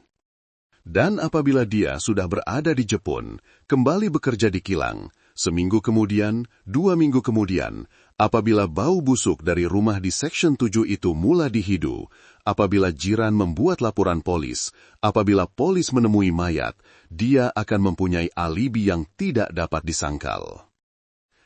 Dan apabila dia sudah berada di Jepun, kembali bekerja di kilang, seminggu kemudian, 2 minggu kemudian, apabila bau busuk dari rumah di Seksyen 7 itu mula dihidu, apabila jiran membuat laporan polis, apabila polis menemui mayat, dia akan mempunyai alibi yang tidak dapat disangkal.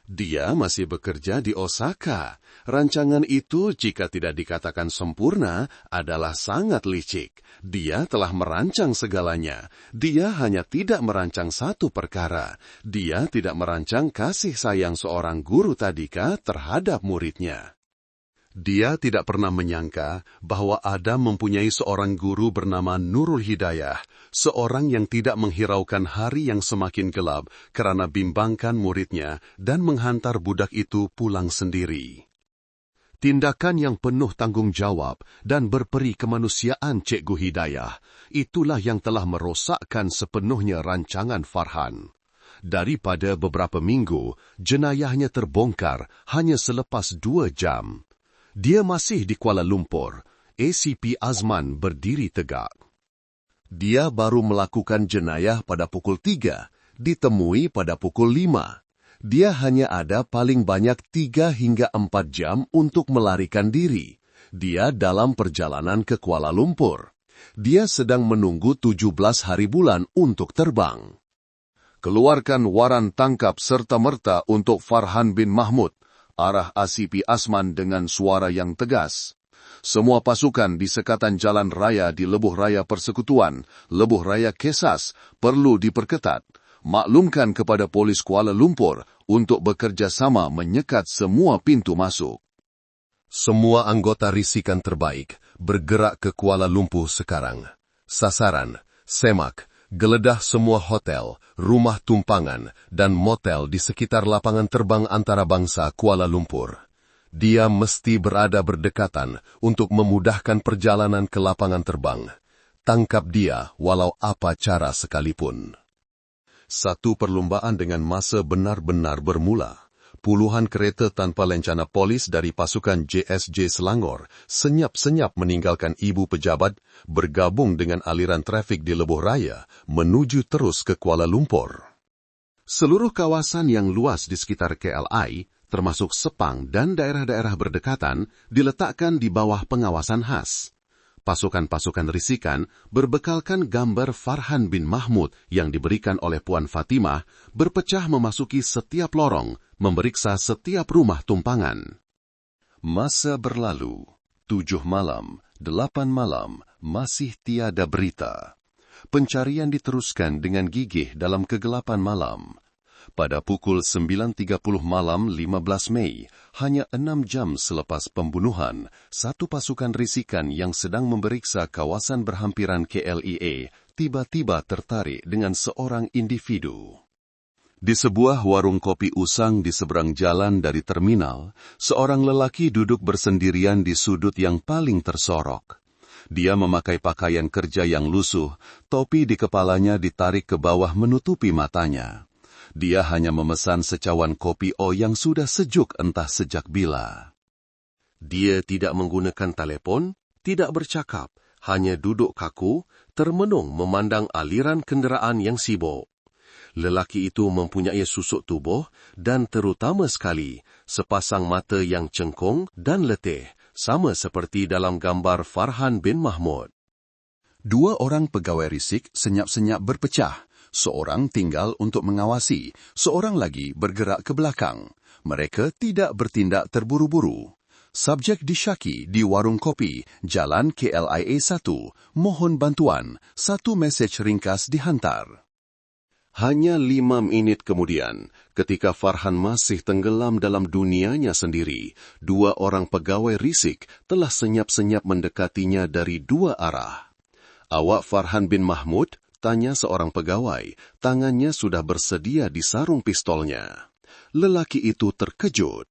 Dia masih bekerja di Osaka. Rancangan itu, jika tidak dikatakan sempurna, adalah sangat licik. Dia telah merancang segalanya. Dia hanya tidak merancang satu perkara. Dia tidak merancang kasih sayang seorang guru tadika terhadap muridnya. Dia tidak pernah menyangka bahwa Adam mempunyai seorang guru bernama Nurul Hidayah, seorang yang tidak menghiraukan hari yang semakin gelap karena bimbangkan muridnya dan menghantar budak itu pulang sendiri. Tindakan yang penuh tanggung jawab dan berperi kemanusiaan Cikgu Hidayah, itulah yang telah merosakkan sepenuhnya rancangan Farhan. Daripada beberapa minggu, jenayahnya terbongkar hanya selepas 2 jam. Dia masih di Kuala Lumpur. ACP Azman berdiri tegak. Dia baru melakukan jenayah pada pukul 3, ditemui pada pukul 5. Dia hanya ada paling banyak 3 hingga 4 jam untuk melarikan diri. Dia dalam perjalanan ke Kuala Lumpur. Dia sedang menunggu 17 hari bulan untuk terbang. Keluarkan waran tangkap serta-merta untuk Farhan bin Mahmud, arah ACP Asman dengan suara yang tegas. Semua pasukan di sekatan jalan raya di Lebuh Raya Persekutuan, Lebuh Raya Kesas, perlu diperketat. Maklumkan kepada polis Kuala Lumpur untuk bekerja sama menyekat semua pintu masuk. Semua anggota risikan terbaik bergerak ke Kuala Lumpur sekarang. Sasaran, semak, geledah semua hotel, rumah tumpangan, dan motel di sekitar lapangan terbang antarabangsa Kuala Lumpur. Dia mesti berada berdekatan untuk memudahkan perjalanan ke lapangan terbang. Tangkap dia walau apa cara sekalipun. Satu perlombaan dengan masa benar-benar bermula. Puluhan kereta tanpa lencana polis dari pasukan JSJ Selangor senyap-senyap meninggalkan ibu pejabat, bergabung dengan aliran trafik di Lebuh Raya, menuju terus ke Kuala Lumpur. Seluruh kawasan yang luas di sekitar KLI, termasuk Sepang dan daerah-daerah berdekatan, diletakkan di bawah pengawasan khas. Pasukan-pasukan risikan berbekalkan gambar Farhan bin Mahmud yang diberikan oleh Puan Fatimah berpecah memasuki setiap lorong, memeriksa setiap rumah tumpangan. Masa berlalu, 7 malam, 8 malam, masih tiada berita. Pencarian diteruskan dengan gigih dalam kegelapan malam. Pada pukul 9.30 malam 15 Mei, hanya 6 jam selepas pembunuhan, satu pasukan risikan yang sedang memeriksa kawasan berhampiran KLIA tiba-tiba tertarik dengan seorang individu. Di sebuah warung kopi usang di seberang jalan dari terminal, seorang lelaki duduk bersendirian di sudut yang paling tersorok. Dia memakai pakaian kerja yang lusuh, topi di kepalanya ditarik ke bawah menutupi matanya. Dia hanya memesan secawan kopi yang sudah sejuk entah sejak bila. Dia tidak menggunakan telepon, tidak bercakap, hanya duduk kaku, termenung memandang aliran kenderaan yang sibuk. Lelaki itu mempunyai susuk tubuh dan terutama sekali sepasang mata yang cengkung dan letih, sama seperti dalam gambar Farhan bin Mahmud. 2 orang pegawai risik senyap-senyap berpecah. Seorang tinggal untuk mengawasi, seorang lagi bergerak ke belakang. Mereka tidak bertindak terburu-buru. Subjek disyaki di warung kopi, Jalan KLIA 1. Mohon bantuan, satu mesej ringkas dihantar. Hanya 5 menit kemudian, ketika Farhan masih tenggelam dalam dunianya sendiri, 2 orang pegawai risik telah senyap-senyap mendekatinya dari 2 arah. Awak Farhan bin Mahmud? Tanya seorang pegawai, tangannya sudah bersedia di sarung pistolnya. Lelaki itu terkejut.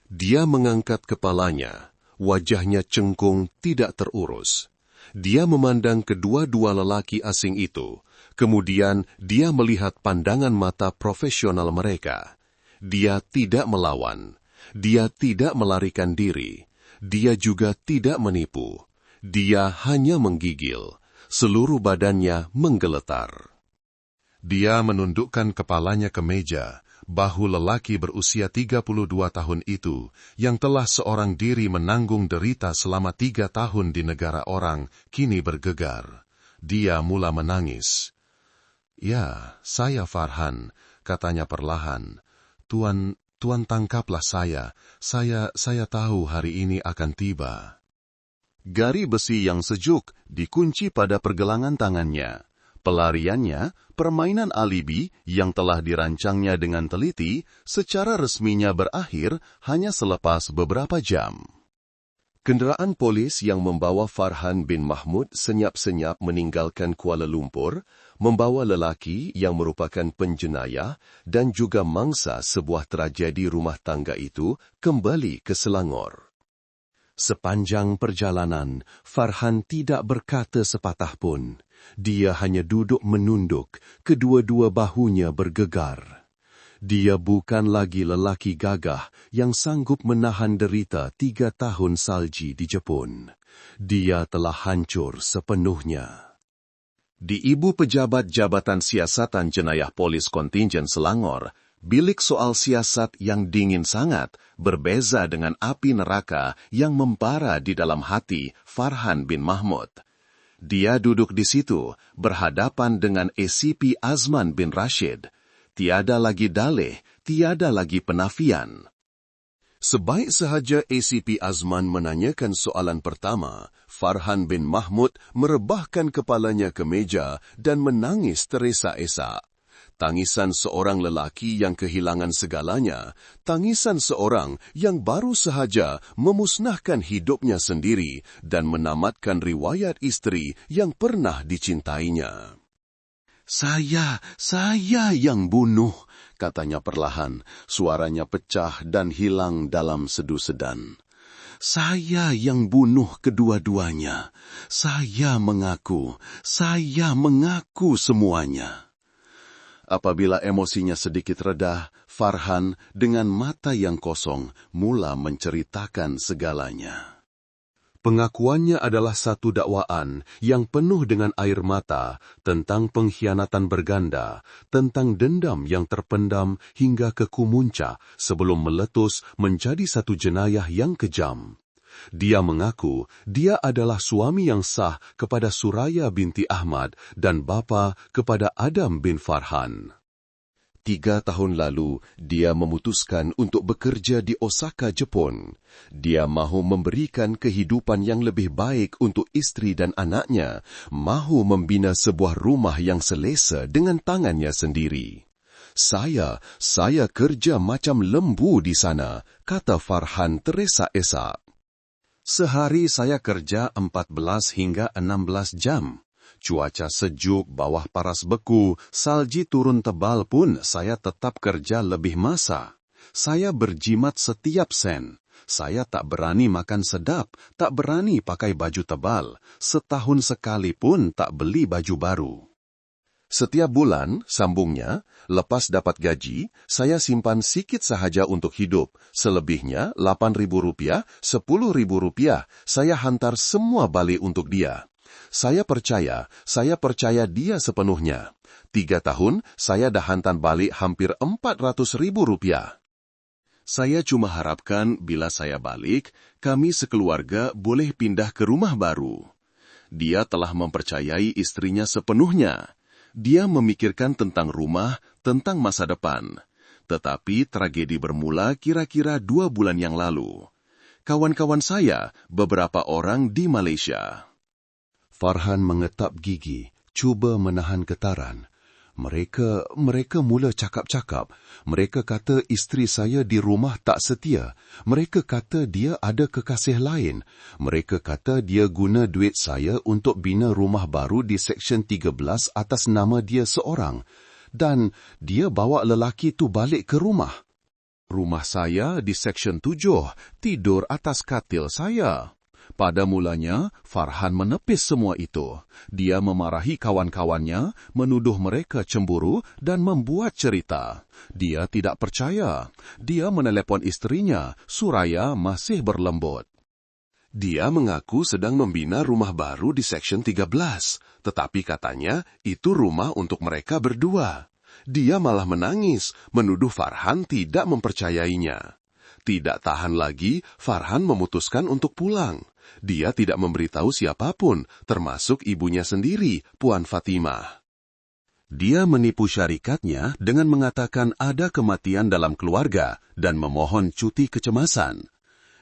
Dia mengangkat kepalanya, wajahnya cengkung tidak terurus. Dia memandang kedua-dua lelaki asing itu, kemudian dia melihat pandangan mata profesional mereka. Dia tidak melawan, dia tidak melarikan diri, dia juga tidak menipu. Dia hanya menggigil. Seluruh badannya menggeletar. Dia menundukkan kepalanya ke meja, bahu lelaki berusia 32 tahun itu, yang telah seorang diri menanggung derita selama 3 tahun di negara orang, kini bergegar. Dia mula menangis. "Ya, saya Farhan," katanya perlahan. Tuan tangkaplah saya. Saya tahu hari ini akan tiba." Gari besi yang sejuk dikunci pada pergelangan tangannya. Pelariannya, permainan alibi yang telah dirancangnya dengan teliti, secara resminya berakhir hanya selepas beberapa jam. Kenderaan polis yang membawa Farhan bin Mahmud senyap-senyap meninggalkan Kuala Lumpur, membawa lelaki yang merupakan penjenayah dan juga mangsa sebuah tragedi rumah tangga itu kembali ke Selangor. Sepanjang perjalanan, Farhan tidak berkata sepatah pun. Dia hanya duduk menunduk, kedua-dua bahunya bergegar. Dia bukan lagi lelaki gagah yang sanggup menahan derita 3 tahun salji di Jepun. Dia telah hancur sepenuhnya. Di Ibu Pejabat Jabatan Siasatan Jenayah Polis Kontingen Selangor, Bilik soal siasat yang dingin sangat berbeza dengan api neraka yang membara di dalam hati Farhan bin Mahmud. Dia duduk di situ berhadapan dengan ACP Azman bin Rashid. Tiada lagi dalih, tiada lagi penafian. Sebaik sahaja ACP Azman menanyakan soalan pertama, Farhan bin Mahmud merebahkan kepalanya ke meja dan menangis teresa-esa. Tangisan seorang lelaki yang kehilangan segalanya, tangisan seorang yang baru sahaja memusnahkan hidupnya sendiri dan menamatkan riwayat istri yang pernah dicintainya. Saya yang bunuh, katanya perlahan, suaranya pecah dan hilang dalam sedu-sedan. Saya yang bunuh kedua-duanya. Saya mengaku semuanya. Apabila emosinya sedikit reda, Farhan dengan mata yang kosong mula menceritakan segalanya. Pengakuannya adalah satu dakwaan yang penuh dengan air mata tentang pengkhianatan berganda, tentang dendam yang terpendam hingga ke kumunca sebelum meletus menjadi satu jenayah yang kejam. Dia mengaku dia adalah suami yang sah kepada Suraya binti Ahmad dan bapa kepada Adam bin Farhan. 3 tahun lalu, dia memutuskan untuk bekerja di Osaka, Jepun. Dia mahu memberikan kehidupan yang lebih baik untuk istri dan anaknya, mahu membina sebuah rumah yang selesa dengan tangannya sendiri. Saya kerja macam lembu di sana, kata Farhan teresa-esa. Sehari saya kerja 14 hingga 16 jam. Cuaca sejuk, bawah paras beku, salji turun tebal pun saya tetap kerja lebih masa. Saya berjimat setiap sen. Saya tak berani makan sedap, tak berani pakai baju tebal. Setahun sekali pun tak beli baju baru. Setiap bulan, sambungnya, lepas dapat gaji, saya simpan sikit sahaja untuk hidup. Selebihnya, Rp8.000, Rp10.000, saya hantar semua balik untuk dia. Saya percaya dia sepenuhnya. 3 tahun, saya dah hantar balik hampir Rp400.000. Saya cuma harapkan bila saya balik, kami sekeluarga boleh pindah ke rumah baru. Dia telah mempercayai istrinya sepenuhnya. Dia memikirkan tentang rumah, tentang masa depan. Tetapi tragedi bermula kira-kira 2 bulan yang lalu. Kawan-kawan saya, beberapa orang di Malaysia. Farhan mengetap gigi, cuba menahan getaran. Mereka mula cakap-cakap. Mereka kata isteri saya di rumah tak setia. Mereka kata dia ada kekasih lain. Mereka kata dia guna duit saya untuk bina rumah baru di Seksyen 13 atas nama dia seorang. Dan dia bawa lelaki tu balik ke rumah. Rumah saya di Seksyen 7, tidur atas katil saya. Pada mulanya, Farhan menepis semua itu. Dia memarahi kawan-kawannya, menuduh mereka cemburu dan membuat cerita. Dia tidak percaya. Dia menelepon istrinya, Suraya masih berlembut. Dia mengaku sedang membina rumah baru di Seksyen 13, tetapi katanya itu rumah untuk mereka berdua. Dia malah menangis, menuduh Farhan tidak mempercayainya. Tidak tahan lagi, Farhan memutuskan untuk pulang. Dia tidak memberitahu siapapun, termasuk ibunya sendiri, Puan Fatimah. Dia menipu syarikatnya dengan mengatakan ada kematian dalam keluarga dan memohon cuti kecemasan.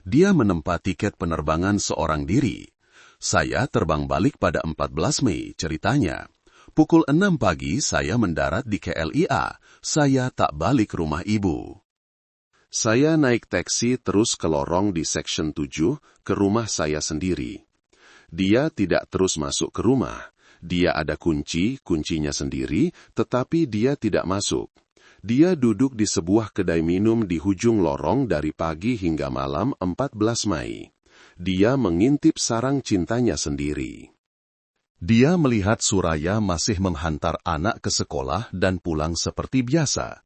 Dia menempa tiket penerbangan seorang diri. Saya terbang balik pada 14 Mei, ceritanya. Pukul 6 pagi saya mendarat di KLIA. Saya tak balik rumah ibu. Saya naik taksi terus ke lorong di Seksyen 7 ke rumah saya sendiri. Dia tidak terus masuk ke rumah. Dia ada kuncinya sendiri, tetapi dia tidak masuk. Dia duduk di sebuah kedai minum di hujung lorong dari pagi hingga malam 14 Mei. Dia mengintip sarang cintanya sendiri. Dia melihat Suraya masih menghantar anak ke sekolah dan pulang seperti biasa.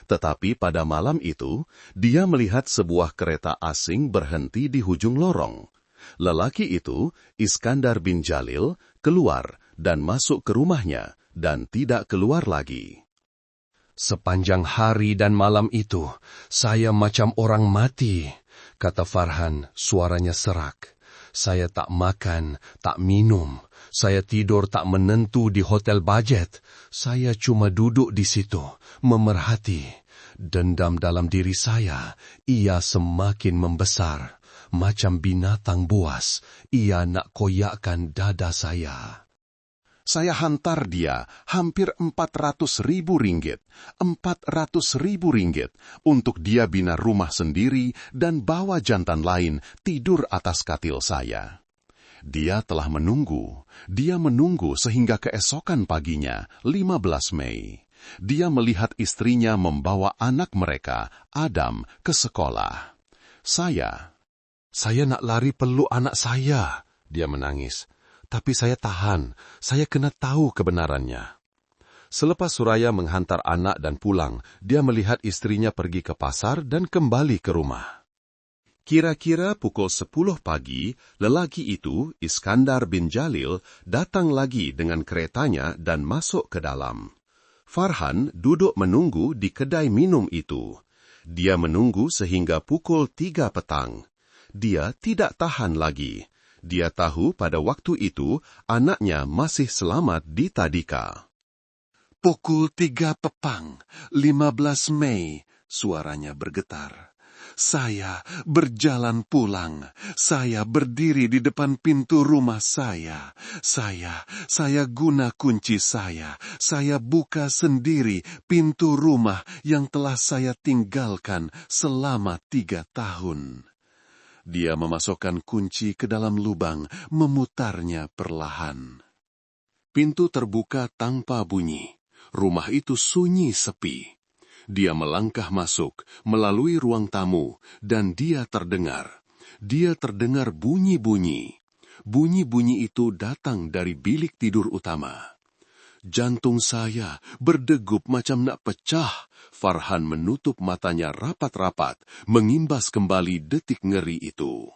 Tetapi pada malam itu, dia melihat sebuah kereta asing berhenti di hujung lorong. Lelaki itu, Iskandar bin Jalil, keluar dan masuk ke rumahnya dan tidak keluar lagi. Sepanjang hari dan malam itu, saya macam orang mati, kata Farhan, suaranya serak. Saya tak makan, tak minum. Saya tidur tak menentu di hotel budget. Saya cuma duduk di situ, memerhati. Dendam dalam diri saya, ia semakin membesar. Macam binatang buas, ia nak koyakkan dada saya. Saya hantar dia hampir 400.000 ringgit. 400.000 ringgit untuk dia bina rumah sendiri dan bawa jantan lain tidur atas katil saya. Dia telah menunggu. Dia menunggu sehingga keesokan paginya, 15 Mei. Dia melihat istrinya membawa anak mereka, Adam, ke sekolah. Saya nak lari peluk anak saya, dia menangis. Tapi saya tahan, saya kena tahu kebenarannya. Selepas Suraya menghantar anak dan pulang, dia melihat istrinya pergi ke pasar dan kembali ke rumah. Kira-kira pukul 10 pagi, lelaki itu, Iskandar bin Jalil, datang lagi dengan keretanya dan masuk ke dalam. Farhan duduk menunggu di kedai minum itu. Dia menunggu sehingga pukul 3 petang. Dia tidak tahan lagi. Dia tahu pada waktu itu anaknya masih selamat di Tadika. Pukul 3 petang, 15 Mei, suaranya bergetar. Saya berjalan pulang. Saya berdiri di depan pintu rumah saya. Saya guna kunci saya. Saya buka sendiri pintu rumah yang telah saya tinggalkan selama 3 tahun. Dia memasukkan kunci ke dalam lubang, memutarnya perlahan. Pintu terbuka tanpa bunyi. Rumah itu sunyi sepi. Dia melangkah masuk melalui ruang tamu, dan dia terdengar. Dia terdengar bunyi-bunyi. Bunyi-bunyi itu datang dari bilik tidur utama. Jantung saya berdegup macam nak pecah. Farhan menutup matanya rapat-rapat, mengimbas kembali detik ngeri itu.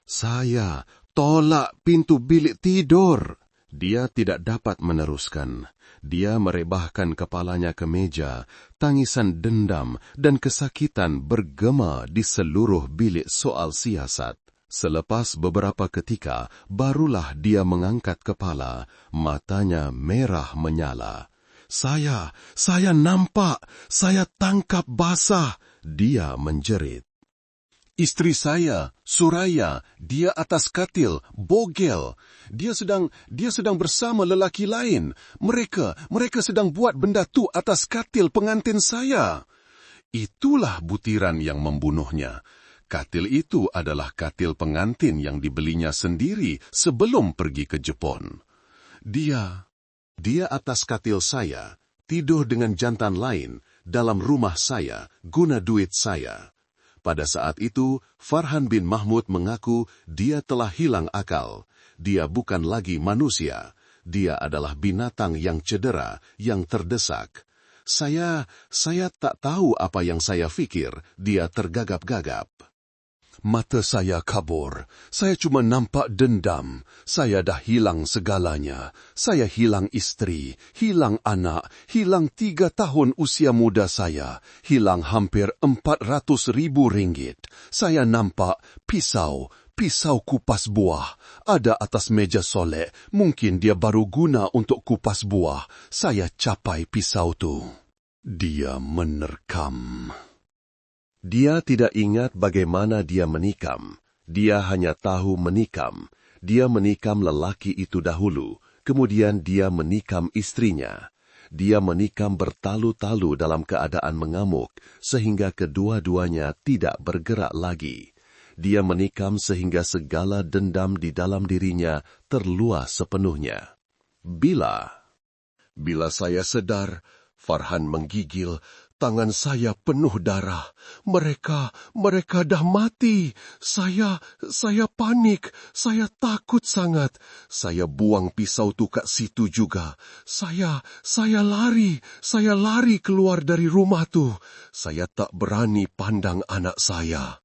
Saya tolak pintu bilik tidur. Dia tidak dapat meneruskan. Dia merebahkan kepalanya ke meja, tangisan dendam dan kesakitan bergema di seluruh bilik soal siasat. Selepas beberapa ketika, barulah dia mengangkat kepala, matanya merah menyala. Saya nampak, saya tangkap basah, dia menjerit. Istri saya, Suraya, dia atas katil, bogel. Dia sedang bersama lelaki lain. Mereka sedang buat benda tu atas katil pengantin saya. Itulah butiran yang membunuhnya. Katil itu adalah katil pengantin yang dibelinya sendiri sebelum pergi ke Jepun. Dia atas katil saya, tidur dengan jantan lain, dalam rumah saya, guna duit saya. Pada saat itu, Farhan bin Mahmud mengaku dia telah hilang akal. Dia bukan lagi manusia. Dia adalah binatang yang cedera, yang terdesak. Saya tak tahu apa yang saya fikir. Dia tergagap-gagap. Mata saya kabur. Saya cuma nampak dendam. Saya dah hilang segalanya. Saya hilang istri, hilang anak, hilang 3 tahun usia muda saya, hilang hampir 400.000 ringgit. Saya nampak pisau kupas buah, ada atas meja solek. Mungkin dia baru guna untuk kupas buah. Saya capai pisau tu. Dia menerkam. Dia tidak ingat bagaimana dia menikam. Dia hanya tahu menikam. Dia menikam lelaki itu dahulu, kemudian dia menikam istrinya. Dia menikam bertalu-talu dalam keadaan mengamuk, sehingga kedua-duanya tidak bergerak lagi. Dia menikam sehingga segala dendam di dalam dirinya terluas sepenuhnya. Bila saya sedar, Farhan menggigil. Tangan saya penuh darah. Mereka dah mati. Saya panik. Saya takut sangat. Saya buang pisau tu kat situ juga. Saya lari. Saya lari keluar dari rumah tu. Saya tak berani pandang anak saya.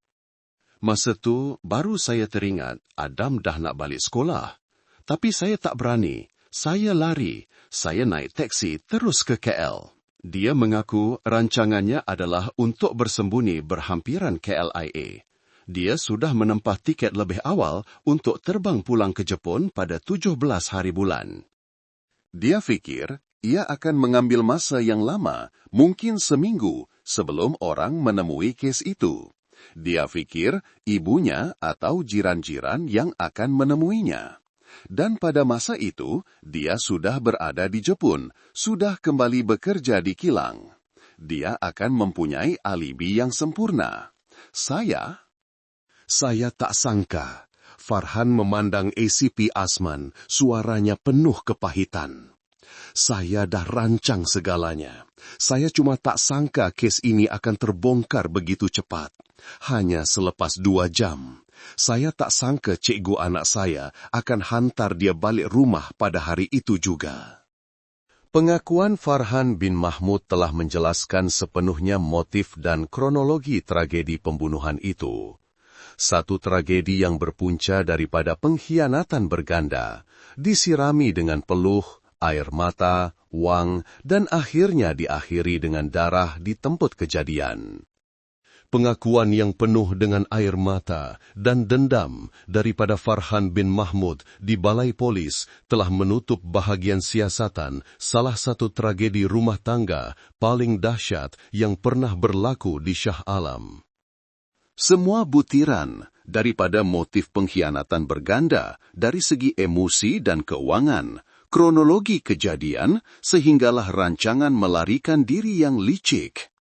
Masa tu baru saya teringat Adam dah nak balik sekolah. Tapi saya tak berani. Saya lari. Saya naik teksi terus ke KL. Dia mengaku rancangannya adalah untuk bersembunyi berhampiran KLIA. Dia sudah menempah tiket lebih awal untuk terbang pulang ke Jepun pada 17 hari bulan. Dia fikir ia akan mengambil masa yang lama, mungkin seminggu, sebelum orang menemui kes itu. Dia fikir ibunya atau jiran-jiran yang akan menemuinya. Dan pada masa itu, dia sudah berada di Jepun, sudah kembali bekerja di kilang. Dia akan mempunyai alibi yang sempurna. Saya tak sangka. Farhan memandang ACP Asman, suaranya penuh kepahitan. Saya dah rancang segalanya. Saya cuma tak sangka kes ini akan terbongkar begitu cepat. Hanya selepas 2 jam. Saya tak sangka cikgu anak saya akan hantar dia balik rumah pada hari itu juga. Pengakuan Farhan bin Mahmud telah menjelaskan sepenuhnya motif dan kronologi tragedi pembunuhan itu. Satu tragedi yang berpunca daripada pengkhianatan berganda, disirami dengan peluh, air mata, wang, dan akhirnya diakhiri dengan darah di tempat kejadian. Pengakuan yang penuh dengan air mata dan dendam daripada Farhan bin Mahmud di Balai Polis telah menutup bahagian siasatan salah satu tragedi rumah tangga paling dahsyat yang pernah berlaku di Shah Alam. Semua butiran daripada motif pengkhianatan berganda dari segi emosi dan keuangan, kronologi kejadian, sehinggalah rancangan melarikan diri yang licik.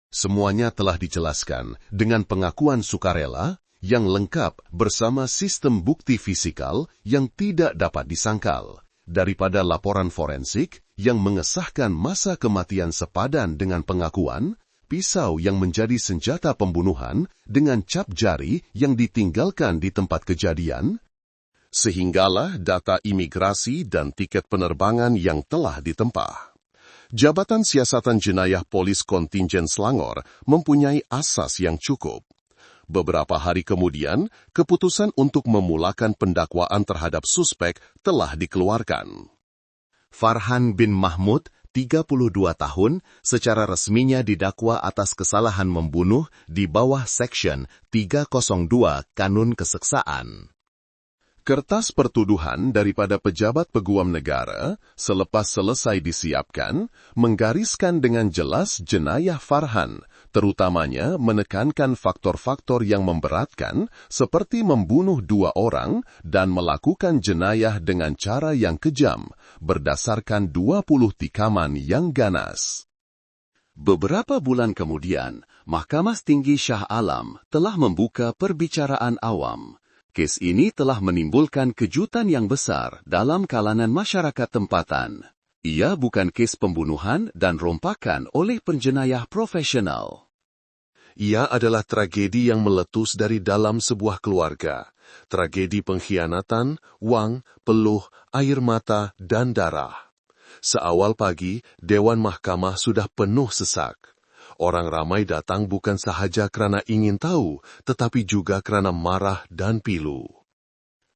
Semuanya telah dijelaskan dengan pengakuan sukarela yang lengkap bersama sistem bukti fisikal yang tidak dapat disangkal, daripada laporan forensik yang mengesahkan masa kematian sepadan dengan pengakuan, pisau yang menjadi senjata pembunuhan dengan cap jari yang ditinggalkan di tempat kejadian, sehinggalah data imigrasi dan tiket penerbangan yang telah ditempah. Jabatan Siasatan Jenayah Polis Kontingen Selangor mempunyai asas yang cukup. Beberapa hari kemudian, keputusan untuk memulakan pendakwaan terhadap suspek telah dikeluarkan. Farhan bin Mahmud, 32 tahun, secara resminya didakwa atas kesalahan membunuh di bawah Seksyen 302 Kanun Keseksaan. Kertas pertuduhan daripada pejabat peguam negara, selepas selesai disiapkan, menggariskan dengan jelas jenayah Farhan, terutamanya menekankan faktor-faktor yang memberatkan, seperti membunuh 2 orang dan melakukan jenayah dengan cara yang kejam, berdasarkan 20 tikaman yang ganas. Beberapa bulan kemudian, Mahkamah Tinggi Shah Alam telah membuka perbicaraan awam. Kes ini telah menimbulkan kejutan yang besar dalam kalangan masyarakat tempatan. Ia bukan kes pembunuhan dan rompakan oleh penjenayah profesional. Ia adalah tragedi yang meletus dari dalam sebuah keluarga. Tragedi pengkhianatan, wang, peluh, air mata, dan darah. Seawal pagi, Dewan Mahkamah sudah penuh sesak. Orang ramai datang bukan sahaja kerana ingin tahu, tetapi juga kerana marah dan pilu.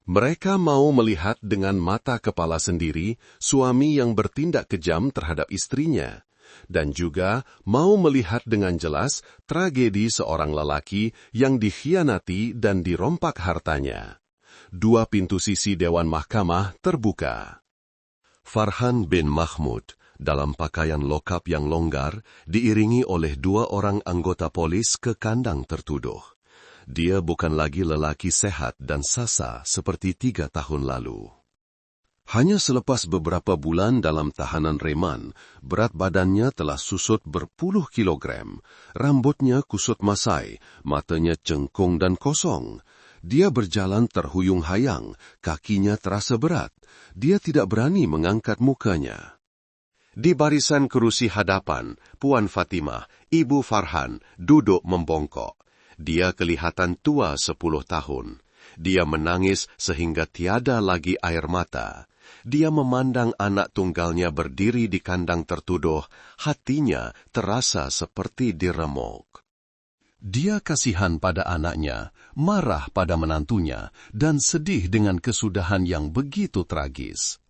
Mereka mau melihat dengan mata kepala sendiri suami yang bertindak kejam terhadap istrinya, dan juga mau melihat dengan jelas tragedi seorang lelaki yang dikhianati dan dirompak hartanya. 2 pintu sisi Dewan Mahkamah terbuka. Farhan bin Mahmud dalam pakaian lokap yang longgar, diiringi oleh 2 orang anggota polis ke kandang tertuduh. Dia bukan lagi lelaki sehat dan sasa seperti 3 tahun lalu. Hanya selepas beberapa bulan dalam tahanan reman, berat badannya telah susut berpuluh kilogram, rambutnya kusut masai, matanya cengkung dan kosong. Dia berjalan terhuyung-hayang, kakinya terasa berat. Dia tidak berani mengangkat mukanya. Di barisan kerusi hadapan, Puan Fatimah, Ibu Farhan, duduk membongkok. Dia kelihatan tua 10 tahun. Dia menangis sehingga tiada lagi air mata. Dia memandang anak tunggalnya berdiri di kandang tertuduh, hatinya terasa seperti diremuk. Dia kasihan pada anaknya, marah pada menantunya, dan sedih dengan kesudahan yang begitu tragis.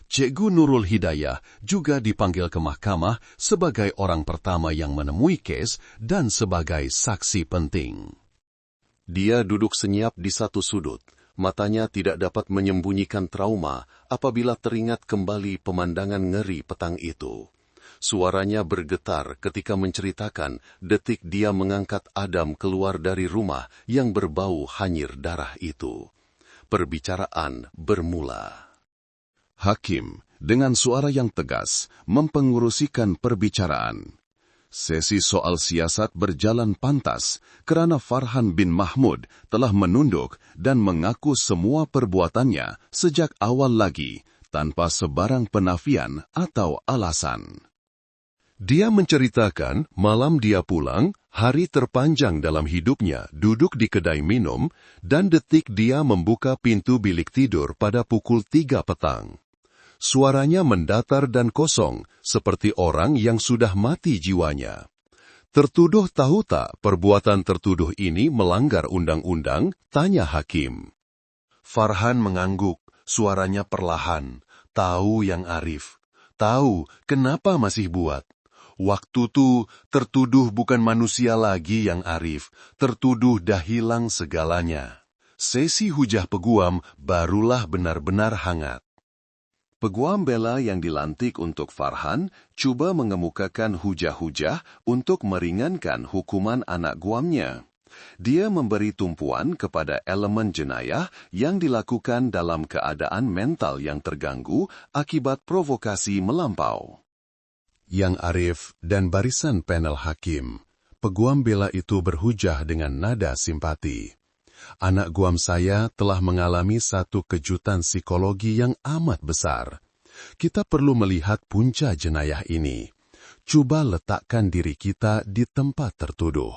Cikgu Nurul Hidayah juga dipanggil ke mahkamah sebagai orang pertama yang menemui kes dan sebagai saksi penting. Dia duduk senyap di satu sudut. Matanya tidak dapat menyembunyikan trauma apabila teringat kembali pemandangan ngeri petang itu. Suaranya bergetar ketika menceritakan detik dia mengangkat Adam keluar dari rumah yang berbau hanyir darah itu. Perbicaraan bermula. Hakim, dengan suara yang tegas, mempengurusikan perbicaraan. Sesi soal siasat berjalan pantas kerana Farhan bin Mahmud telah menunduk dan mengaku semua perbuatannya sejak awal lagi tanpa sebarang penafian atau alasan. Dia menceritakan malam dia pulang, hari terpanjang dalam hidupnya duduk di kedai minum, dan detik dia membuka pintu bilik tidur pada pukul 3 petang. Suaranya mendatar dan kosong, seperti orang yang sudah mati jiwanya. Tertuduh tahu tak perbuatan tertuduh ini melanggar undang-undang? Tanya hakim. Farhan mengangguk, suaranya perlahan. Tahu yang Arif. Tahu kenapa masih buat. Waktu tu tertuduh bukan manusia lagi yang Arif. Tertuduh dah hilang segalanya. Sesi hujah peguam barulah benar-benar hangat. Peguam bela yang dilantik untuk Farhan cuba mengemukakan hujah-hujah untuk meringankan hukuman anak guamnya. Dia memberi tumpuan kepada elemen jenayah yang dilakukan dalam keadaan mental yang terganggu akibat provokasi melampau. Yang Arif dan barisan panel hakim, peguam bela itu berhujah dengan nada simpati. Anak guam saya telah mengalami satu kejutan psikologi yang amat besar. Kita perlu melihat punca jenayah ini. Cuba letakkan diri kita di tempat tertuduh.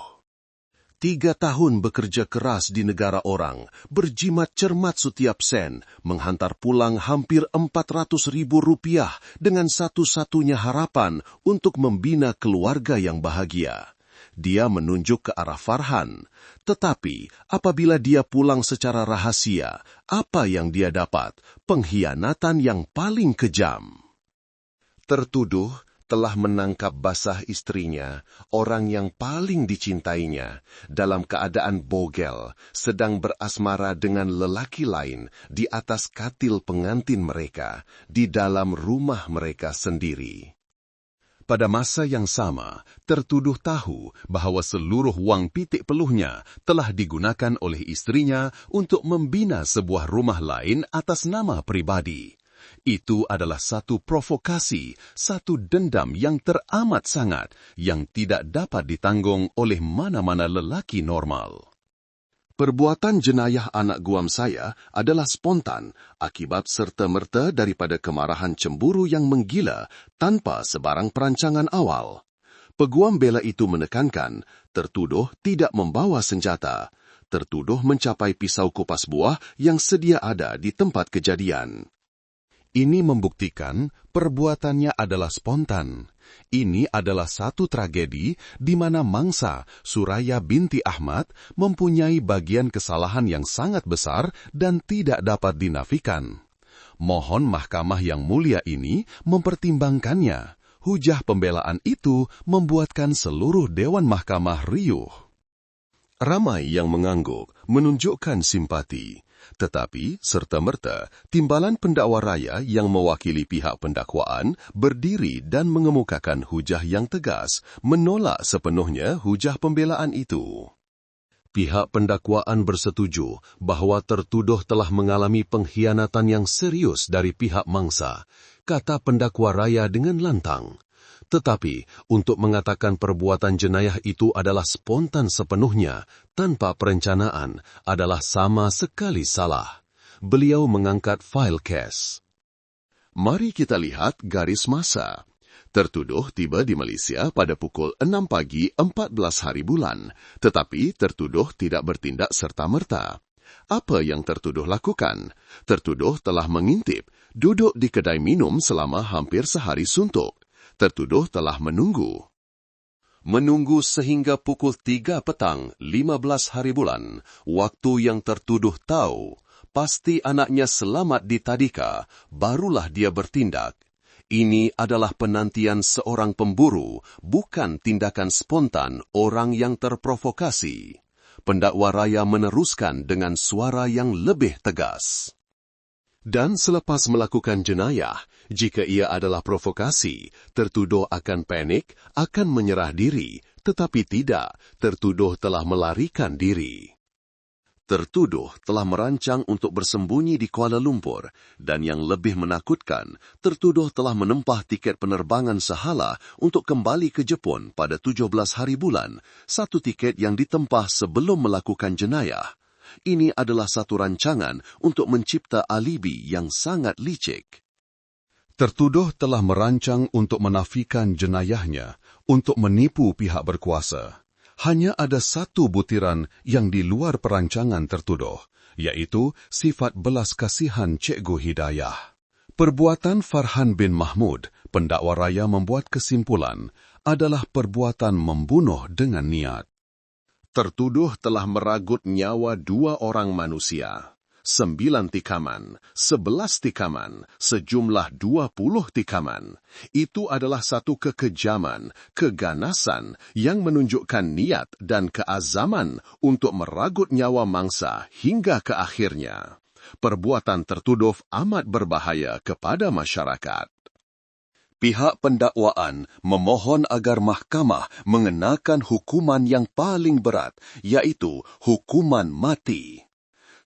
3 tahun bekerja keras di negara orang, berjimat cermat setiap sen, menghantar pulang hampir 400.000 rupiah dengan satu-satunya harapan untuk membina keluarga yang bahagia. Dia menunjuk ke arah Farhan. Tetapi, apabila dia pulang secara rahasia, apa yang dia dapat? Pengkhianatan yang paling kejam. Tertuduh telah menangkap basah istrinya, orang yang paling dicintainya, dalam keadaan bogel, sedang berasmara dengan lelaki lain di atas katil pengantin mereka, di dalam rumah mereka sendiri. Pada masa yang sama, tertuduh tahu bahawa seluruh wang pitik peluhnya telah digunakan oleh istrinya untuk membina sebuah rumah lain atas nama pribadi. Itu adalah satu provokasi, satu dendam yang teramat sangat, yang tidak dapat ditanggung oleh mana-mana lelaki normal. Perbuatan jenayah anak guam saya adalah spontan akibat serta-merta daripada kemarahan cemburu yang menggila tanpa sebarang perancangan awal. Peguam bela itu menekankan tertuduh tidak membawa senjata. Tertuduh mencapai pisau kupas buah yang sedia ada di tempat kejadian. Ini membuktikan perbuatannya adalah spontan. Ini adalah satu tragedi di mana mangsa Suraya binti Ahmad mempunyai bagian kesalahan yang sangat besar dan tidak dapat dinafikan. Mohon mahkamah yang mulia ini mempertimbangkannya. Hujah pembelaan itu membuatkan seluruh dewan mahkamah riuh. Ramai yang mengangguk menunjukkan simpati. Tetapi, serta-merta, timbalan pendakwa raya yang mewakili pihak pendakwaan berdiri dan mengemukakan hujah yang tegas, menolak sepenuhnya hujah pembelaan itu. Pihak pendakwaan bersetuju bahawa tertuduh telah mengalami pengkhianatan yang serius dari pihak mangsa, kata pendakwa raya dengan lantang. Tetapi, untuk mengatakan perbuatan jenayah itu adalah spontan sepenuhnya, tanpa perencanaan, adalah sama sekali salah. Beliau mengangkat fail kes. Mari kita lihat garis masa. Tertuduh tiba di Malaysia pada pukul 6 pagi 14 hari bulan, tetapi tertuduh tidak bertindak serta-merta. Apa yang tertuduh lakukan? Tertuduh telah mengintip, duduk di kedai minum selama hampir sehari suntuk. Tertuduh telah menunggu. Menunggu sehingga pukul 3 petang 15 hari bulan, waktu yang tertuduh tahu pasti anaknya selamat di tadika, barulah dia bertindak. Ini adalah penantian seorang pemburu, bukan tindakan spontan orang yang terprovokasi. Pendakwa raya meneruskan dengan suara yang lebih tegas. Dan selepas melakukan jenayah, jika ia adalah provokasi, tertuduh akan panik, akan menyerah diri, tetapi tidak, tertuduh telah melarikan diri. Tertuduh telah merancang untuk bersembunyi di Kuala Lumpur, dan yang lebih menakutkan, tertuduh telah menempah tiket penerbangan sehala untuk kembali ke Jepun pada 17 hari bulan, satu tiket yang ditempah sebelum melakukan jenayah. Ini adalah satu rancangan untuk mencipta alibi yang sangat licik. Tertuduh telah merancang untuk menafikan jenayahnya, untuk menipu pihak berkuasa. Hanya ada satu butiran yang di luar perancangan tertuduh, yaitu sifat belas kasihan Cikgu Hidayah. Perbuatan Farhan bin Mahmud, pendakwa raya membuat kesimpulan, adalah perbuatan membunuh dengan niat. Tertuduh telah meragut nyawa 2 orang manusia, 9 tikaman, 11 tikaman, sejumlah 20 tikaman. Itu adalah satu kekejaman, keganasan yang menunjukkan niat dan keazaman untuk meragut nyawa mangsa hingga ke akhirnya. Perbuatan tertuduh amat berbahaya kepada masyarakat. Pihak pendakwaan memohon agar mahkamah mengenakan hukuman yang paling berat, yaitu hukuman mati.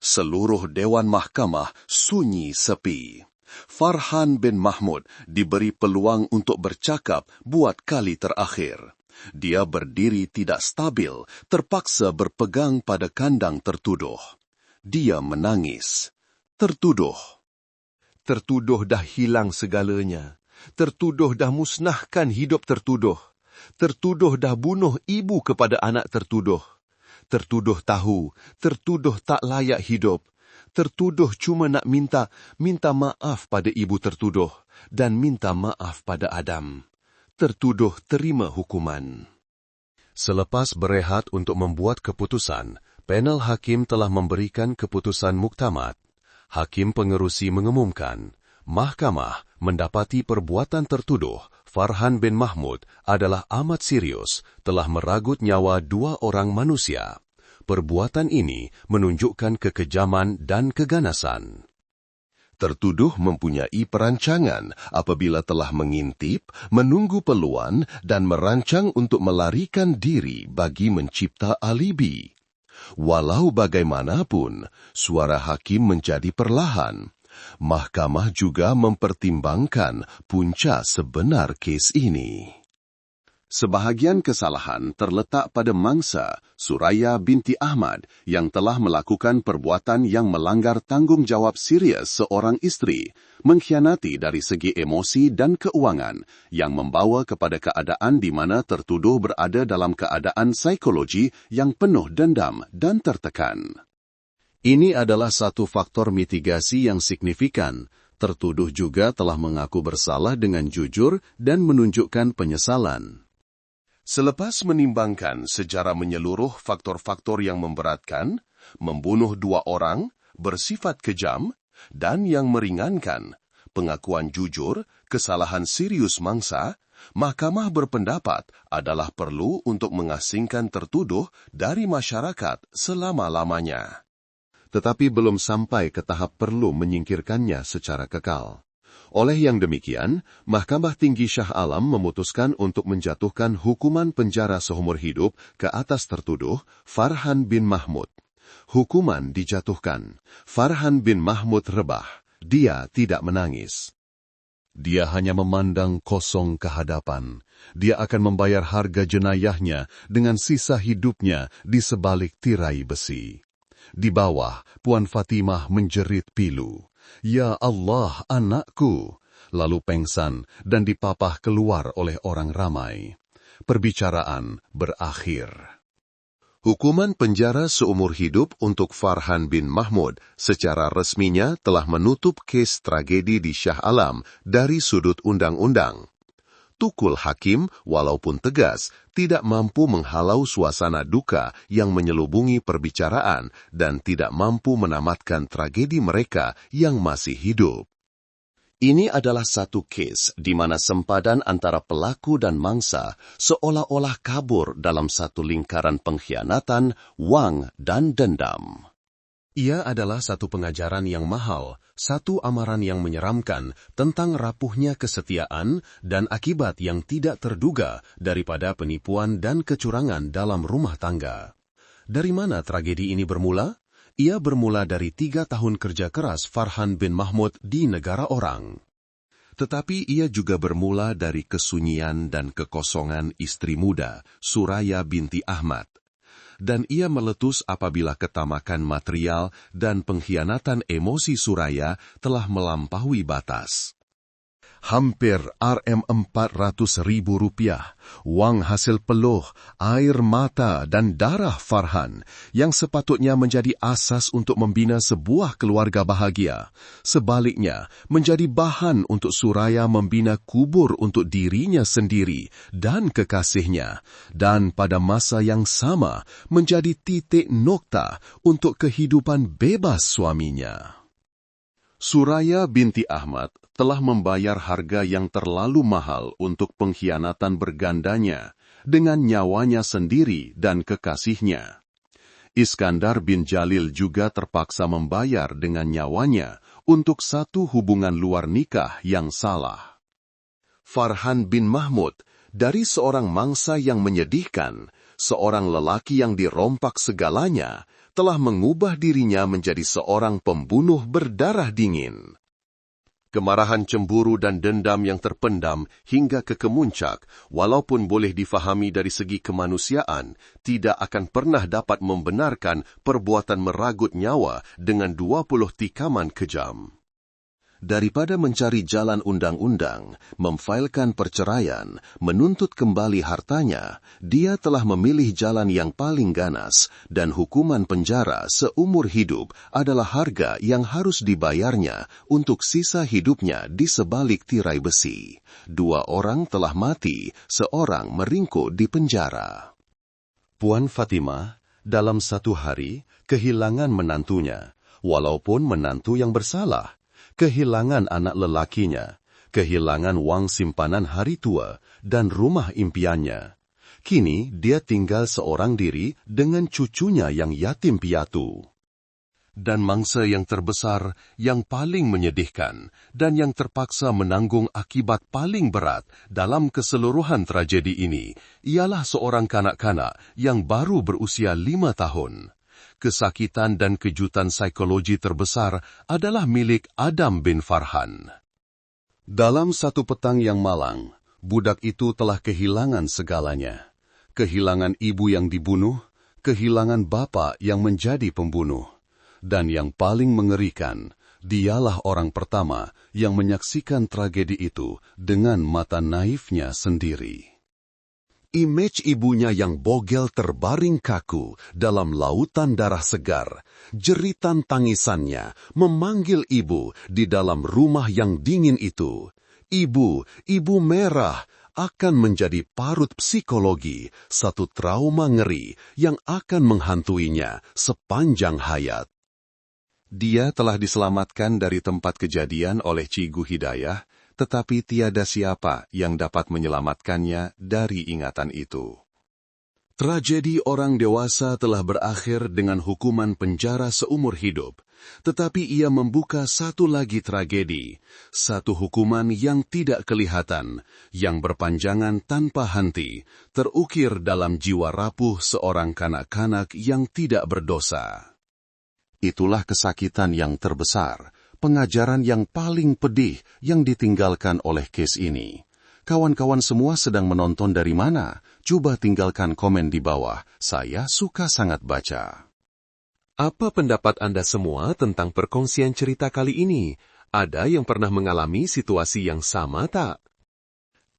Seluruh Dewan Mahkamah sunyi sepi. Farhan bin Mahmud diberi peluang untuk bercakap buat kali terakhir. Dia berdiri tidak stabil, terpaksa berpegang pada kandang tertuduh. Dia menangis. Tertuduh dah hilang segalanya. Tertuduh dah musnahkan hidup tertuduh. Tertuduh dah bunuh ibu kepada anak tertuduh. Tertuduh tahu, tertuduh tak layak hidup. Tertuduh cuma nak minta maaf pada ibu tertuduh dan minta maaf pada Adam. Tertuduh terima hukuman. Selepas berehat untuk membuat keputusan, panel hakim telah memberikan keputusan muktamad. Hakim pengerusi mengumumkan, mahkamah mendapati perbuatan tertuduh Farhan bin Mahmud adalah amat serius, telah meragut nyawa 2 orang manusia. Perbuatan ini menunjukkan kekejaman dan keganasan. Tertuduh mempunyai perancangan apabila telah mengintip, menunggu peluang dan merancang untuk melarikan diri bagi mencipta alibi. Walau bagaimanapun, suara hakim menjadi perlahan. Mahkamah juga mempertimbangkan punca sebenar kes ini. Sebahagian kesalahan terletak pada mangsa Suraya binti Ahmad yang telah melakukan perbuatan yang melanggar tanggungjawab serius seorang isteri, mengkhianati dari segi emosi dan keuangan, yang membawa kepada keadaan di mana tertuduh berada dalam keadaan psikologi yang penuh dendam dan tertekan. Ini adalah satu faktor mitigasi yang signifikan. Tertuduh juga telah mengaku bersalah dengan jujur dan menunjukkan penyesalan. Selepas menimbangkan secara menyeluruh faktor-faktor yang memberatkan, membunuh 2 orang, bersifat kejam, dan yang meringankan, pengakuan jujur, kesalahan serius mangsa, mahkamah berpendapat adalah perlu untuk mengasingkan tertuduh dari masyarakat selama-lamanya. Tetapi belum sampai ke tahap perlu menyingkirkannya secara kekal. Oleh yang demikian, Mahkamah Tinggi Shah Alam memutuskan untuk menjatuhkan hukuman penjara seumur hidup ke atas tertuduh Farhan bin Mahmud. Hukuman dijatuhkan. Farhan bin Mahmud rebah. Dia tidak menangis. Dia hanya memandang kosong ke hadapan. Dia akan membayar harga jenayahnya dengan sisa hidupnya di sebalik tirai besi. Di bawah, Puan Fatimah menjerit pilu. Ya Allah, anakku! Lalu pengsan dan dipapah keluar oleh orang ramai. Perbicaraan berakhir. Hukuman penjara seumur hidup untuk Farhan bin Mahmud secara resminya telah menutup kes tragedi di Shah Alam dari sudut undang-undang. Tukul hakim, walaupun tegas, tidak mampu menghalau suasana duka yang menyelubungi perbicaraan dan tidak mampu menamatkan tragedi mereka yang masih hidup. Ini adalah satu kes di mana sempadan antara pelaku dan mangsa seolah-olah kabur dalam satu lingkaran pengkhianatan, wang, dan dendam. Ia adalah satu pengajaran yang mahal, satu amaran yang menyeramkan tentang rapuhnya kesetiaan dan akibat yang tidak terduga daripada penipuan dan kecurangan dalam rumah tangga. Dari mana tragedi ini bermula? Ia bermula dari 3 tahun kerja keras Farhan bin Mahmud di negara orang. Tetapi ia juga bermula dari kesunyian dan kekosongan istri muda, Suraya binti Ahmad. Dan ia meletus apabila ketamakan material dan pengkhianatan emosi Suraya telah melampaui batas. Hampir Rm400.000 rupiah, wang hasil peluh, air mata dan darah Farhan yang sepatutnya menjadi asas untuk membina sebuah keluarga bahagia. Sebaliknya, menjadi bahan untuk Suraya membina kubur untuk dirinya sendiri dan kekasihnya, dan pada masa yang sama menjadi titik nokta untuk kehidupan bebas suaminya. Suraya binti Ahmad telah membayar harga yang terlalu mahal untuk pengkhianatan bergandanya dengan nyawanya sendiri dan kekasihnya. Iskandar bin Jalil juga terpaksa membayar dengan nyawanya untuk satu hubungan luar nikah yang salah. Farhan bin Mahmud, dari seorang mangsa yang menyedihkan, seorang lelaki yang dirompak segalanya, telah mengubah dirinya menjadi seorang pembunuh berdarah dingin. Kemarahan, cemburu dan dendam yang terpendam hingga ke kemuncak, walaupun boleh difahami dari segi kemanusiaan, tidak akan pernah dapat membenarkan perbuatan meragut nyawa dengan 20 tikaman kejam. Daripada mencari jalan undang-undang, memfailkan perceraian, menuntut kembali hartanya, dia telah memilih jalan yang paling ganas dan hukuman penjara seumur hidup adalah harga yang harus dibayarnya untuk sisa hidupnya di sebalik tirai besi. 2 orang telah mati, seorang meringkuk di penjara. Puan Fatimah dalam satu hari kehilangan menantunya, walaupun menantu yang bersalah. Kehilangan anak lelakinya, kehilangan wang simpanan hari tua, dan rumah impiannya. Kini dia tinggal seorang diri dengan cucunya yang yatim piatu. Dan mangsa yang terbesar, yang paling menyedihkan, dan yang terpaksa menanggung akibat paling berat dalam keseluruhan tragedi ini, ialah seorang kanak-kanak yang baru berusia 5 tahun. Kesakitan dan kejutan psikologi terbesar adalah milik Adam bin Farhan. Dalam satu petang yang malang, budak itu telah kehilangan segalanya. Kehilangan ibu yang dibunuh, kehilangan bapa yang menjadi pembunuh. Dan yang paling mengerikan, dialah orang pertama yang menyaksikan tragedi itu dengan mata naifnya sendiri. Imej ibunya yang bogel terbaring kaku dalam lautan darah segar, jeritan tangisannya memanggil ibu di dalam rumah yang dingin itu. Ibu, ibu merah, akan menjadi parut psikologi, satu trauma ngeri yang akan menghantuinya sepanjang hayat. Dia telah diselamatkan dari tempat kejadian oleh Cigu Hidayah, tetapi tiada siapa yang dapat menyelamatkannya dari ingatan itu. Tragedi orang dewasa telah berakhir dengan hukuman penjara seumur hidup, tetapi ia membuka satu lagi tragedi, satu hukuman yang tidak kelihatan, yang berpanjangan tanpa henti, terukir dalam jiwa rapuh seorang kanak-kanak yang tidak berdosa. Itulah kesakitan yang terbesar, pengajaran yang paling pedih yang ditinggalkan oleh kes ini. Kawan-kawan semua sedang menonton dari mana? Coba tinggalkan komen di bawah. Saya suka sangat baca. Apa pendapat Anda semua tentang perkongsian cerita kali ini? Ada yang pernah mengalami situasi yang sama tak?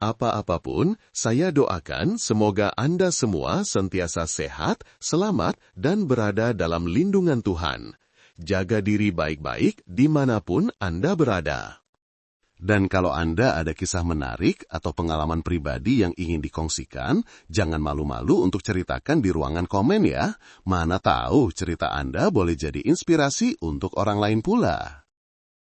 Apa-apapun, saya doakan semoga Anda semua sentiasa sehat, selamat, dan berada dalam lindungan Tuhan. Jaga diri baik-baik dimanapun Anda berada. Dan kalau Anda ada kisah menarik atau pengalaman pribadi yang ingin dikongsikan, jangan malu-malu untuk ceritakan di ruangan komen ya. Mana tahu cerita Anda boleh jadi inspirasi untuk orang lain pula.